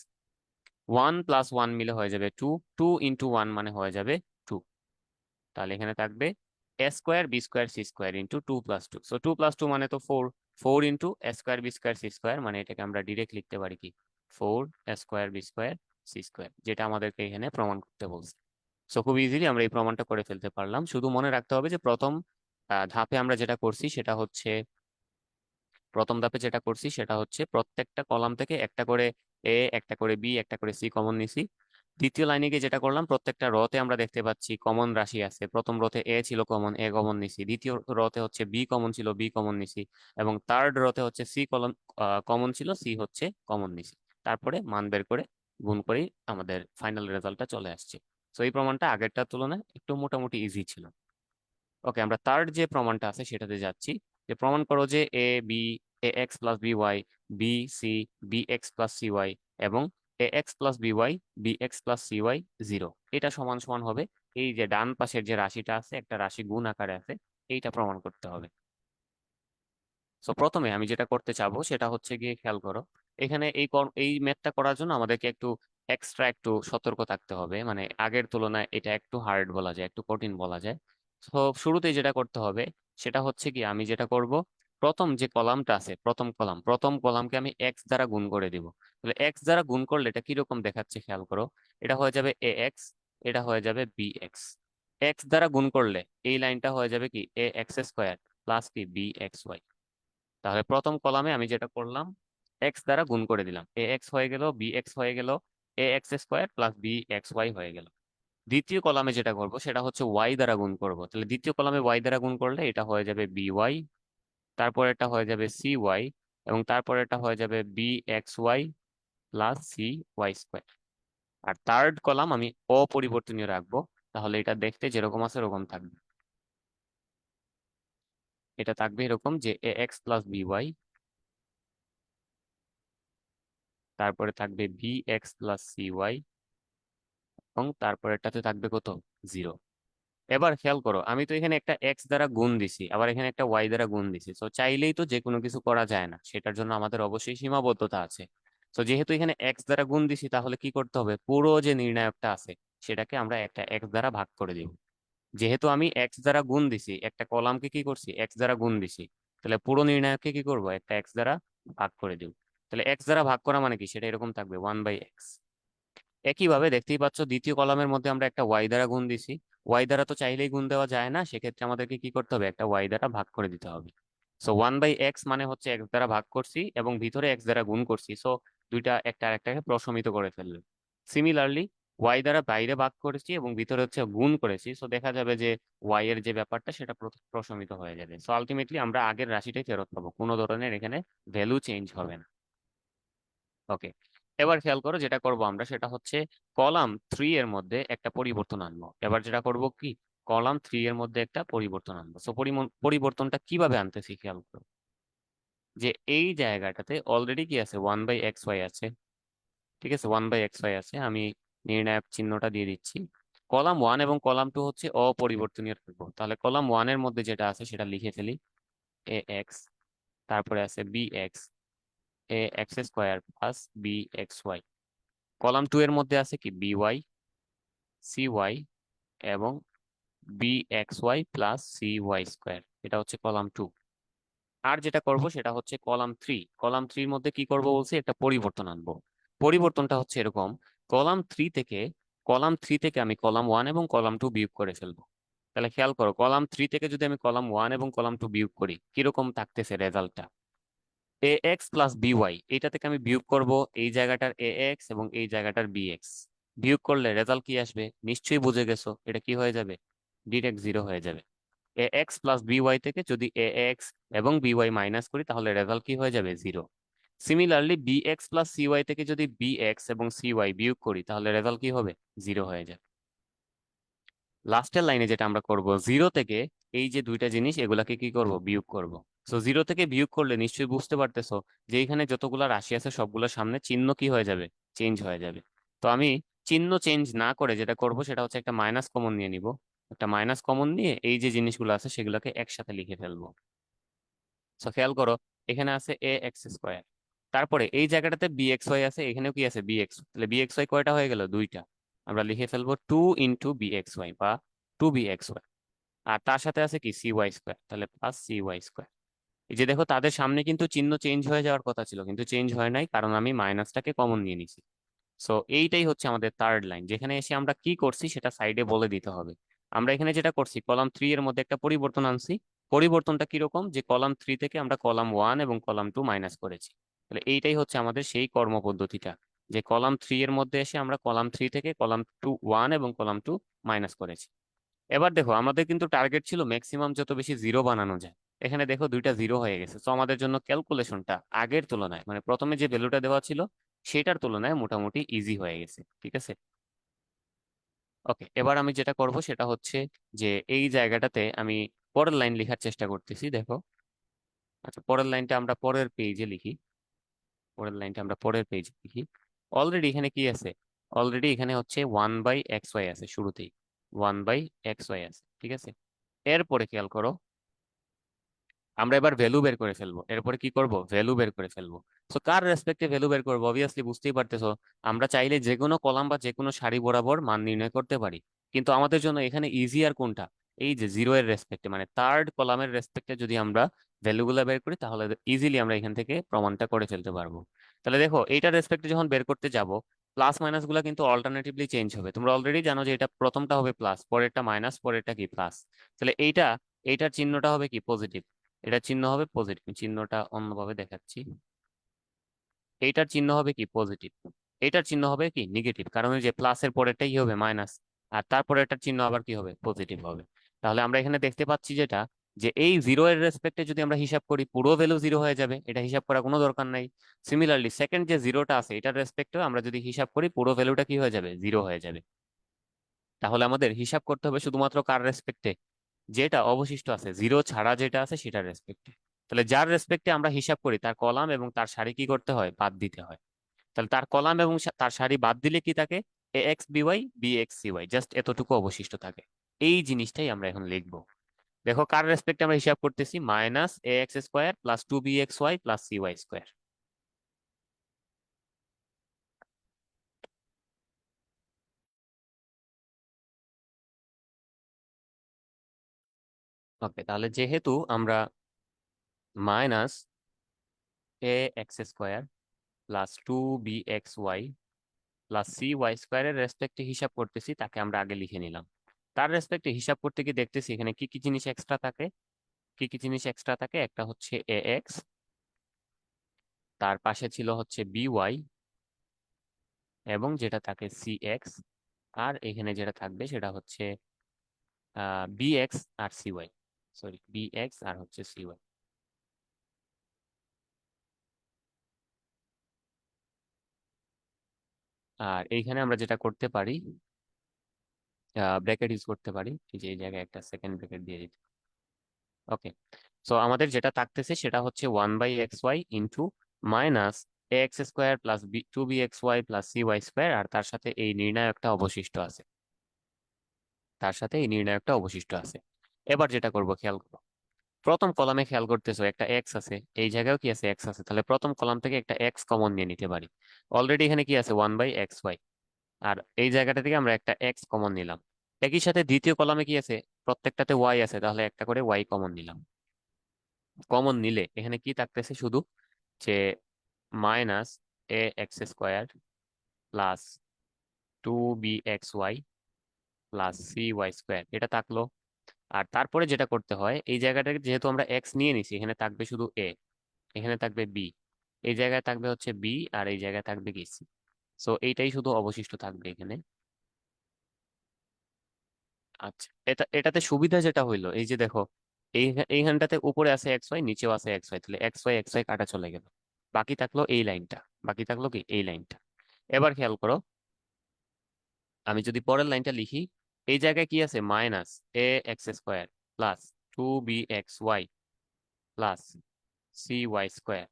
1 + 1 মিলে হয়ে যাবে 2, 2 × 1 মানে হয়ে যাবে 2। তাহলে এখানে থাকবে A square B square C square into 2 + 2। So 2 + 2 মানে তো 4, 4 × A square B square C square, মানে এটাকে আমরা ডিরেক্ট লিখতে পারি কি 4 A square B square C square, যেটা আমাদেরকে এখানে প্রমাণ করতে বলছে। সো খুব ইজিলি আমরা এই প্রমাণটা করে ফেলতে পারলাম। শুধু মনে রাখতে হবে যে প্রথম ধাপে আমরা যেটা করছি সেটা হচ্ছে, প্রত্যেকটা কলাম থেকে একটা করে এ, একটা করে বি, একটা করে সি কমন নিছি। দ্বিতীয় লাইনে গিয়ে যেটা করলাম, প্রত্যেকটা রতে আমরা দেখতে পাচ্ছি কমন রাশি আছে। প্রথম রতে এ ছিল কমন, এ কমন নিছি। দ্বিতীয় রতে হচ্ছে বি কমন ছিল, বি কমন নিছি। এবং থার্ড রতে হচ্ছে সি কলম কমন ছিল, সি হচ্ছে কমন নিছি। তারপরে মান বের করে গুণ করেই আমাদের ফাইনাল রেজাল্টটা চলে আসছে। তো এই প্রমাণটা আগেরটার তুলনায় একটু মোটামুটি ইজি ছিল। ওকে, আমরা থার্ড যে প্রমাণটা আছে সেটাতে যাচ্ছি। যে প্রমাণ করো যে A B, A x plus B Y, B C, B x plus C Y এবং A x plus B Y, B x plus C Y zero, এটা সমান সমান হবে এই যে ডান পাশের যে রাশিটা আছে, একটা রাশি গুণ আকারে আছে, এইটা প্রমাণ করতে হবে। সো প্রথমে আমি যেটা করতে চাবো সেটা হচ্ছে গিয়ে, খেয়াল করো, এখানে এই ম্যাথটা করার জন্য আমাদেরকে একটু এক্সট্রা একটু সতর্ক থাকতে হবে। মানে আগের তুলনায় এটা একটু হার্ড বলা যায়, একটু কঠিন বলা যায়। তো শুরুতেই যেটা করতে হবে সেটা হচ্ছে কি, আমি যেটা করব, প্রথম যে কলামটা আছে, প্রথম কলামকে আমি এক্স দ্বারা গুণ করে দিব। তাহলে এক্স দ্বারা গুণ করলে এটা কিরকম দেখাচ্ছে খেয়াল করো। এটা হয়ে যাবে এ এক্স, এটা হয়ে যাবে বি এক্স। এক্স দ্বারা গুণ করলে এই লাইনটা হয়ে যাবে কি এ এক্স স্কোয়ার প্লাস কি বি এক্স ওয়াই। তাহলে প্রথম কলামে আমি যেটা করলাম, এক্স দ্বারা গুণ করে দিলাম, এ এক্স হয়ে গেল, বি এক্স হয়ে গেল, A X square plus B X Y হয়ে গেল। দ্বিতীয় কলামে যেটা করব সেটা হচ্ছে ওয়াই দ্বারা গুণ করব। তাহলে দ্বিতীয় কলামে ওয়াই দ্বারা গুণ করলে এটা হয়ে যাবে বি ওয়াই, তারপর এটা হয়ে যাবে সি ওয়াই, এবং তারপর এটা হয়ে যাবে B X Y plus C Y square. আর থার্ড কলাম আমি অপরিবর্তনীয় রাখবো, তাহলে এটা দেখতে যেরকম আছে এরকম থাকবে। এটা থাকবে এরকম যে a x plus B y, তারপরে থাকবে b x plus C Y, এবং তারপর এটাতে থাকবে কত, জিরো। এবার খেয়াল করো, আমি তো এখানে একটা এক্স দ্বারা গুণ দিছি, আবার এখানে একটা ওয়াই দ্বারা গুণ দিছি। তো চাইলেই তো যে কোনো কিছু করা যায় না, সেটার জন্য আমাদের অবশ্যই সীমাবদ্ধতা আছে। তো যেহেতু এখানে এক্স দ্বারা গুণ দিছি, তাহলে কি করতে হবে, পুরো যে নির্ণায়কটা আছে সেটাকে আমরা একটা এক্স দ্বারা ভাগ করে দিব। যেহেতু আমি এক্স দ্বারা গুণ দিছি, একটা কলামকে কি করছি, এক্স দ্বারা গুণ দিছি, তাহলে পুরো নির্ণায়ককে কি করব, একটা এক্স দ্বারা ভাগ করে দিব। তাহলে এক্স দ্বারা ভাগ করা মানে কি, সেটা এরকম থাকবে 1/x। একইভাবে দেখতেই পাচ্ছ দ্বিতীয় কলামের মধ্যে আমরা একটা ওয়াই দ্বারা গুণ দিছি। ওয়াই দ্বারা তো চাইলেই গুণ দেওয়া যায় না, সেক্ষেত্রে আমাদেরকে কি করতে হবে, একটা ওয়াই দ্বারা ভাগ করে দিতে হবে। সো 1/x মানে হচ্ছে এক্স দ্বারা ভাগ করছি এবং ভিতরে এক্স দ্বারা গুণ করছি। সো দুইটা একটা আরেকটাকে প্রশমিত করে ফেলবে। সিমিলারলি ওয়াই দ্বারা বাইরে ভাগ করেছি এবং ভিতরে হচ্ছে গুণ করেছি, সো দেখা যাবে যে ওয়াই এর যে ব্যাপারটা সেটা প্রশমিত হয়ে যাবে। সো আলটিমেটলি আমরা আগের রাশিটাই ফেরত পাবো, কোনো ধরনের এখানে ভ্যালু চেঞ্জ হবে না। ওকে, এবার খেয়াল করো, যেটা করব আমরা সেটা হচ্ছে কলাম থ্রি এর মধ্যে একটা পরিবর্তন আনবো। এবার যেটা করব কি, কলাম থ্রি এর মধ্যে একটা পরিবর্তন আনবো। সো পরিবর্তনটা কিভাবে আনতেছি খেয়াল করো, যে এই জায়গাটাতে অলরেডি কি আছে, 1/xy আছে। ঠিক আছে, 1/xy আছে, আমি নির্ণায়ক চিহ্নটা দিয়ে দিচ্ছি। কলাম ওয়ান এবং কলাম টু হচ্ছে অপরিবর্তনীয় রাখবো। তাহলে কলাম ওয়ান এর মধ্যে যেটা আছে সেটা লিখে ফেলি, এ এক্স, তারপরে আছে B X, A X square plus B X Y. Column two এর মধ্যে আছে কি, বি ওয়াই, সি ওয়াই এবং B X Y plus C Y square. এটা হচ্ছে কলাম টু। আর যেটা করব সেটা হচ্ছে কলাম থ্রি। কলাম থ্রির মধ্যে কি করব বলছি, একটা পরিবর্তন আনবো। পরিবর্তনটা হচ্ছে এরকম, কলাম থ্রি থেকে আমি কলাম ওয়ান এবং কলাম টু বিয়োগ করে ফেলবো। তাহলে খেয়াল করো, কলাম থ্রি থেকে যদি আমি কলাম ওয়ান এবং কলাম টু বিয়োগ করি, কিরকম থাকতেছে রেজাল্টটা, এ এক্স প্লাস বি ওয়াই, এটা থেকে আমি বিয়োগ করব এই জায়গাটার এ এক্স এবং এই জায়গাটার বি এক্স। বিয়োগ করলে রেজাল্ট কি আসবে, নিশ্চয়ই বুঝে গেছো, এটা কি হয়ে যাবে, ডিরেক্ট জিরো হয়ে যাবে। A x plus B y থেকে যদি এ এক্স এবং বি ওয়াই মাইনাস করি, তাহলে রেজাল্ট কি হয়ে যাবে, zero. Similarly b x plus C y থেকে যদি বি এক্স এবং সি ওয়াই বিয়োগ করি, তাহলে রেজাল্ট কি হবে, জিরো হয়ে যাবে। লাস্টের লাইনে যেটা আমরা করব, জিরো থেকে এই যে দুইটা জিনিস এগুলাকে কি করব, বিয়োগ করব। সো জিরো থেকে বিয়োগ করলে নিশ্চয়ই বুঝতে পারতেছো যে এখানে যতগুলা রাশি আছে সবগুলোর সামনে চিহ্ন কি হয়ে যাবে, চেঞ্জ হয়ে যাবে। তো আমি চিহ্ন চেঞ্জ না করে যেটা করব সেটা হচ্ছে একটা মাইনাস কমন নিয়ে নিব। একটা মাইনাস কমন নিয়ে এই যে জিনিসগুলো আছে সেগুলোকে একসাথে লিখে ফেলবো। সো খেয়াল করো, এখানে আছে এ এক্স স্কোয়ার, তারপরে এই জায়গাটাতে বি এক্স ওয়াই আছে, এখানেও কি আছে, বি এক্স। তাহলে বি এক্স ওয়াই কয়টা হয়ে গেল, দুইটা। আমরা লিখে ফেলবো 2 × bxy বা 2bxy। আর তার সাথে আছে কি, সি ওয়াই স্কোয়ার, তাহলে প্লাস সি ওয়াই স্কোয়ার। এই যে দেখো, তাদের সামনে কিন্তু চিহ্ন চেঞ্জ হয়ে যাওয়ার কথা ছিল, কিন্তু চেঞ্জ হয় নাই, কারণ আমি মাইনাসটাকে কমন নিয়ে নিছি। সো এইটাই হচ্ছে আমাদের থার্ড লাইন, যেখানে এসে আমরা কি করছি সেটা সাইডে বলে দিতে হবে। আমরা এখানে যেটা করছি, কলাম থ্রি এর মধ্যে একটা পরিবর্তন আনছি। পরিবর্তনটা কিরকম, যে কলাম থ্রি থেকে আমরা কলাম ওয়ান এবং কলাম টু মাইনাস করেছি। তাহলে এইটাই হচ্ছে আমাদের সেই কর্মপদ্ধতিটা। যে কলাম 3 এর মধ্যে এসে আমরা কলাম 3 থেকে কলাম 1 এবং কলাম 2 মাইনাস করেছি। এবার দেখো আমাদের কিন্তু টার্গেট ছিল ম্যাক্সিমাম যত বেশি জিরো বানানো যায়। এখানে দেখো দুইটা জিরো হয়ে গেছে, তো আমাদের জন্য ক্যালকুলেশনটা আগের তুলনায়, মানে প্রথমে যে ভ্যালুটা দেওয়া ছিল সেটার তুলনায় মোটামুটি ইজি হয়ে গেছে। ঠিক আছে, ওকে। এবার আমি যেটা করব সেটা হচ্ছে যে এই জায়গাটাতে আমি পরের লাইন লেখার চেষ্টা করতেছি। দেখো, আচ্ছা, পরের লাইনটা আমরা পরের পেজে লিখি। পরের লাইনটা আমরা পরের পেজে লিখি। অলরেডি এখানে কি আছে? অলরেডি এখানে হচ্ছে 1/xy আছে শুরুতেই, 1/xy আছে। ঠিক আছে, এরপরে খেয়াল করো, আমরা এবার ভ্যালু বের করে ফেলবো। এরপরে কি করব? ভ্যালু বের করে ফেলবো। তো কার রেসপেক্টে ভ্যালু বের করবো? অবভিয়াসলি বুঝতেই পারতেছো, আমরা চাইলে যে কোনো কলাম বা যে কোনো সারি বরাবর মান নির্ণয় করতে পারি, কিন্তু আমাদের জন্য এখানে ইজিয়ার কোনটা? এই যে জিরো এর রেসপেক্টে, মানে থার্ড কলামের রেসপেক্টে যদি আমরা ভ্যালুগুলো বের করি তাহলে ইজিলি আমরা এখান থেকে প্রমাণটা করে ফেলতে পারবো। তাহলে দেখো, এইটার রেসপেক্টে যখন বের করতে যাব, প্লাস মাইনাস গুলা কিন্তু অল্টারনেটিভলি চেঞ্জ হবে। তোমরা অলরেডি জানো যে এটা প্রথমটা হবে প্লাস, পরেরটা মাইনাস, পরেরটা কি প্লাস। তাহলে এইটার চিহ্নটা হবে কি? পজিটিভ। এটা চিহ্ন হবে পজিটিভ, চিহ্নটা অন্যভাবে দেখাচ্ছি। এইটার চিহ্ন হবে কি? পজিটিভ। এটার চিহ্ন হবে কি? নেগেটিভ, কারণ ওই যে প্লাসের পরেরটাই হবে মাইনাস, আর তারপরে এটার চিহ্ন আবার কি হবে? পজিটিভ হবে। তাহলে আমরা এখানে দেখতে পাচ্ছি যেটা, যে এই জিরো এর রেসপেক্টে যদি আমরা হিসাব করি পুরো ভ্যালু জিরো হয়ে যাবে, এটা হিসাব করার কোনো দরকার নাই। সিমিলারলি সেকেন্ড যে জিরোটা আছে এটার রেসপেক্টেও আমরা যদি হিসাব করি পুরো ভ্যালুটা কি হয়ে যাবে? জিরো হয়ে যাবে। তাহলে আমাদের হিসাব করতে হবে শুধুমাত্র কার রেসপেক্টে? যেটা অবশিষ্ট আছে, জিরো ছাড়া যেটা আছে সেটার রেসপেক্টে। তাহলে যার রেসপেক্টে আমরা হিসাব করি তার কলাম এবং তার সারি কি করতে হয়? বাদ দিতে হয়। তাহলে তার কলাম এবং তার সারি বাদ দিলে কি থাকে? A X BY B X CY, just এতটুকু অবশিষ্ট থাকে। এই জিনিসটাই আমরা এখন লিখবো। দেখো কার রেসপেক্টে আমরা হিসাব করতেছি? Minus A X square plus 2bxy plus CY square. Okay, তাহলে যেহেতু আমরা minus A X square plus 2bxy plus CY স্কোয়ারের রেসপেক্টে হিসাব করতেছি, তাকে আমরা আগে লিখে নিলাম। তার রেসপেক্টে হিসাব করতে গিয়ে দেখতেছি এখানে কি কি জিনিস এক্সট্রা থাকে। কি কি জিনিস এক্সট্রা থাকে? একটা হচ্ছে এ এক্স, তার পাশে ছিল হচ্ছে বিওয়াই, এবং যেটা থাকে সি এক্স, আর এখানে যেটা থাকবে সেটা হচ্ছে বি এক্স আর সিওয়াই। সরি, বি এক্স আর হচ্ছে সিওয়াই। আর এইখানে আমরা যেটা করতে পারি, ব্র্যাকেট ইউজ করতে পারি, এই যে এই জায়গায় একটা সেকেন্ড ব্র্যাকেট দিয়ে দিতে। ওকে, সো আমাদের যেটা থাকতেছে সেটা হচ্ছে 1/xy into minus A X square plus 2bxy plus CY square, আর তার সাথে এই নির্ণায়কটা অবশিষ্ট আছে। তার সাথে এই নির্ণায়কটা অবশিষ্ট আছে। এবার যেটা করব খেয়াল করো, প্রথম কলামে খেয়াল করতেছো একটা এক্স আছে, এই জায়গায়ও কি আছে? এক্স আছে। তাহলে প্রথম কলাম থেকে একটা এক্স কমন নিয়ে নিতে পারি। অলরেডি এখানে কি আছে? 1/xy। আর এই জায়গাটা থেকে আমরা একটা এক্স কমন নিলাম। একই সাথে দ্বিতীয় কলামে কি আছে? প্রত্যেকটাতে ওয়াই আছে, তাহলে একটা করে ওয়াই কমন নিলাম। কমন নিলে এখানে কি থাকতেছে? শুধু যে minus A X square plus 2bxy plus CY square, এটা থাকলো। আর তারপরে যেটা করতে হয়, এই জায়গাটাকে যেহেতু আমরা এক্স নিয়ে নিছি, এখানে থাকবে শুধু এ, এখানে থাকবে বি, এই জায়গায় থাকবে হচ্ছে বি, আর এই জায়গায় থাকবে কি? সি। সো এইটাই শুধু অবশিষ্ট থাকবে এখানে। আচ্ছা, এটাতে সুবিধা যেটা হইলো, এই যে দেখো, এইখানটাতে উপরে আছে এক্স ওয়াই, নিচেও আছে এক্স ওয়াই, তাহলে এক্স ওয়াই কাটা চলে গেল। বাকি থাকলো এই লাইনটা। বাকি থাকলো কি? এই লাইনটা। এবার খেয়াল করো, আমি যদি পরের লাইনটা লিখি, এই জায়গায় কি আছে? Minus A X square plus 2bxy plus C Y square.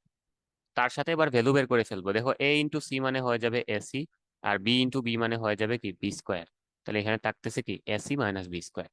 তার সাথে এবার ভ্যালু বের করে ফেলবো। দেখো, এ ইন্টু সি মানে হয়ে যাবে এসি, আর বি ইন্টু বি মানে হয়ে যাবে কি? B square. তাহলে এখানে থাকতেছে কি? Ac minus B square.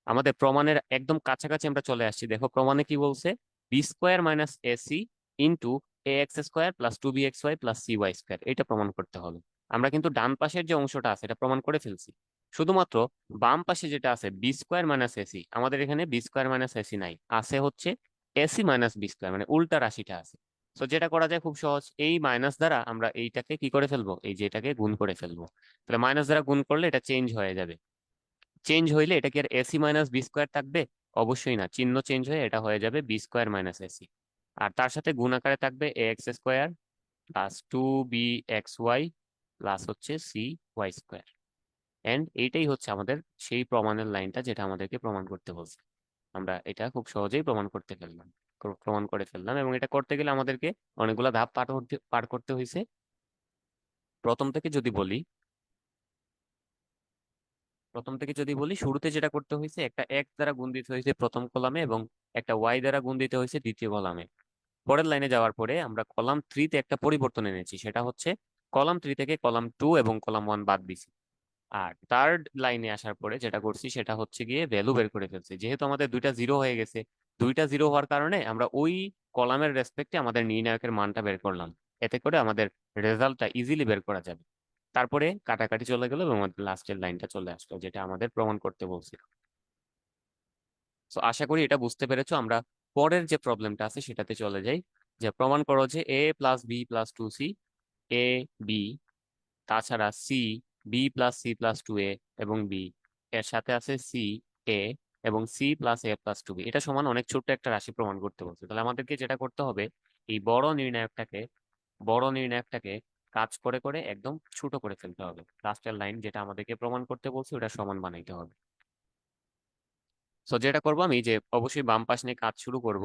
আমাদের প্রমাণের একদম কাছাকাছি আমরা চলে আসছি। দেখো প্রমাণে কি বলছে? B square minus AC into A X square plus 2bxy plus C Y square, এটা প্রমাণ করতে হবে। আমরা কিন্তু ডান পাশের যে অংশটা আছে এটা প্রমাণ করে ফেলছি। শুধুমাত্র বাম পাশে যেটা আছে বি স্কোয়ার মাইনাস এসি, আমাদের এখানে বি স্কোয়ার মাইনাস এসি নাই, আছে হচ্ছে এসি মাইনাস বি স্কোয়ার, মানে উল্টা রাশিটা আছে। তো যেটা করা যায় খুব সহজ, এই মাইনাস দ্বারা আমরা এইটাকে কি করে ফেলবো? এই যে এটাকে গুণ করে ফেলবো। তাহলে মাইনাস দ্বারা গুণ করলে এটা চেঞ্জ হয়ে যাবে। চেঞ্জ হইলে এটা কি আর এসি মাইনাস বি স্কোয়ার থাকবে? অবশ্যই না, চিহ্ন চেঞ্জ হয়ে এটা হয়ে যাবে বি স্কোয়ার মাইনাস এসি। আর তার সাথে গুণ আকারে থাকবে A X square plus 2bxy plus হচ্ছে সি ওয়াই স্কোয়ার। এন্ড এইটাই হচ্ছে আমাদের সেই প্রমাণের লাইনটা যেটা আমাদেরকে প্রমাণ করতে বলছে। আমরা এটা খুব সহজেই প্রমাণ করে ফেললাম, এবং এটা করতে গেলে আমাদেরকে অনেকগুলো ধাপ পার করতে হয়েছে। প্রথম থেকে যদি বলি প্রথম থেকে যদি বলি শুরুতে যেটা করতে হয়েছে, একটা এক্স দ্বারা গুণ দিতে হয়েছে প্রথম কলামে, এবং একটা ওয়াই দ্বারা গুণ দিতে হয়েছে দ্বিতীয় কলামে। পরের লাইনে যাওয়ার পরে আমরা কলাম থ্রিতে একটা পরিবর্তন এনেছি, সেটা হচ্ছে কলাম থ্রি থেকে কলাম টু এবং কলাম ওয়ান বাদ দিছি। আর থার্ড লাইনে আসার পরে যেটা করছি সেটা হচ্ছে গিয়ে ভ্যালু বের করে ফেলছি। যেহেতু আমাদের দুইটা জিরো হয়ে গেছে, দুইটা জিরো হওয়ার কারণে আমরা ওই কলামের রেসপেক্টে আমাদের নির্ণায়কের মানটা বের করলাম। এতে করে আমাদের রেজাল্টটা ইজিলি বের করা যাবে। তারপরে কাটাকাটি চলে গেল এবং আমাদের লাস্টের লাইনটা চলে আসলো, যেটা আমাদের প্রমাণ করতে বলছিল। তো আশা করি এটা বুঝতে পেরেছো। আমরা পরের যে প্রবলেমটা আছে সেটাতে চলে যাই। যে প্রমাণ করো যে A plus B plus two C, A B, তাছাড়া C, B plus C plus two A এবং বি, এর সাথে আছে সি, এ, এবং C plus A plus two B, এটা সমান অনেক ছোট্ট একটা রাশি প্রমাণ করতে বলছে। তাহলে আমাদেরকে যেটা করতে হবে, এই বড় নির্ণায়কটাকে কাজ করে করে একদম ছোট করে ফেলতে হবে। লাস্টের লাইন যেটা আমাদেরকে প্রমাণ করতে বলছে ওটা সমান বানাইতে হবে। তো যেটা করবো আমি, যে অবশ্যই বাম পাশ নিয়ে কাজ শুরু করব।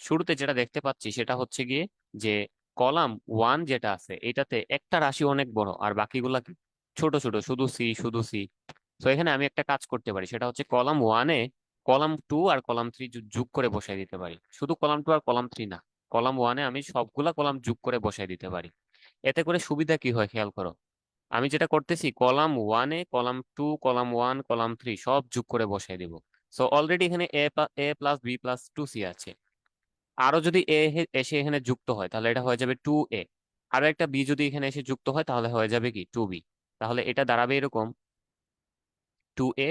শুরুতে যেটা দেখতে পাচ্ছি সেটা হচ্ছে গিয়ে যে কলাম ওয়ান যেটা আছে এটাতে একটা রাশি অনেক বড় আর বাকিগুলা কি ছোট ছোট, শুধু সি শুধু সি। তো এখানে আমি একটা কাজ করতে পারি, সেটা হচ্ছে কলাম ওয়ানে কলাম টু আর কলাম থ্রি যোগ করে বসাই দিতে পারি। শুধু কলাম টু আর কলাম থ্রি না, কলাম ওয়ানে আমি সবগুলা কলাম যোগ করে বসাই দিতে পারি। এতে করে সুবিধা কি হয় খেয়াল করো। আমি যেটা করতেছি, কলাম ওয়ানে column two column one column three সব যোগ করে বসাই দিব। সো অলরেডি এখানে A plus B plus two C আছে। আরো যদি এসে এখানে যুক্ত হয় তাহলে এটা হয়ে যাবে টু এ। আরো একটা বি যদি এখানে এসে যুক্ত হয় তাহলে হয়ে যাবে কি টু বি। তাহলে এটা দাঁড়াবে এরকম, টু এ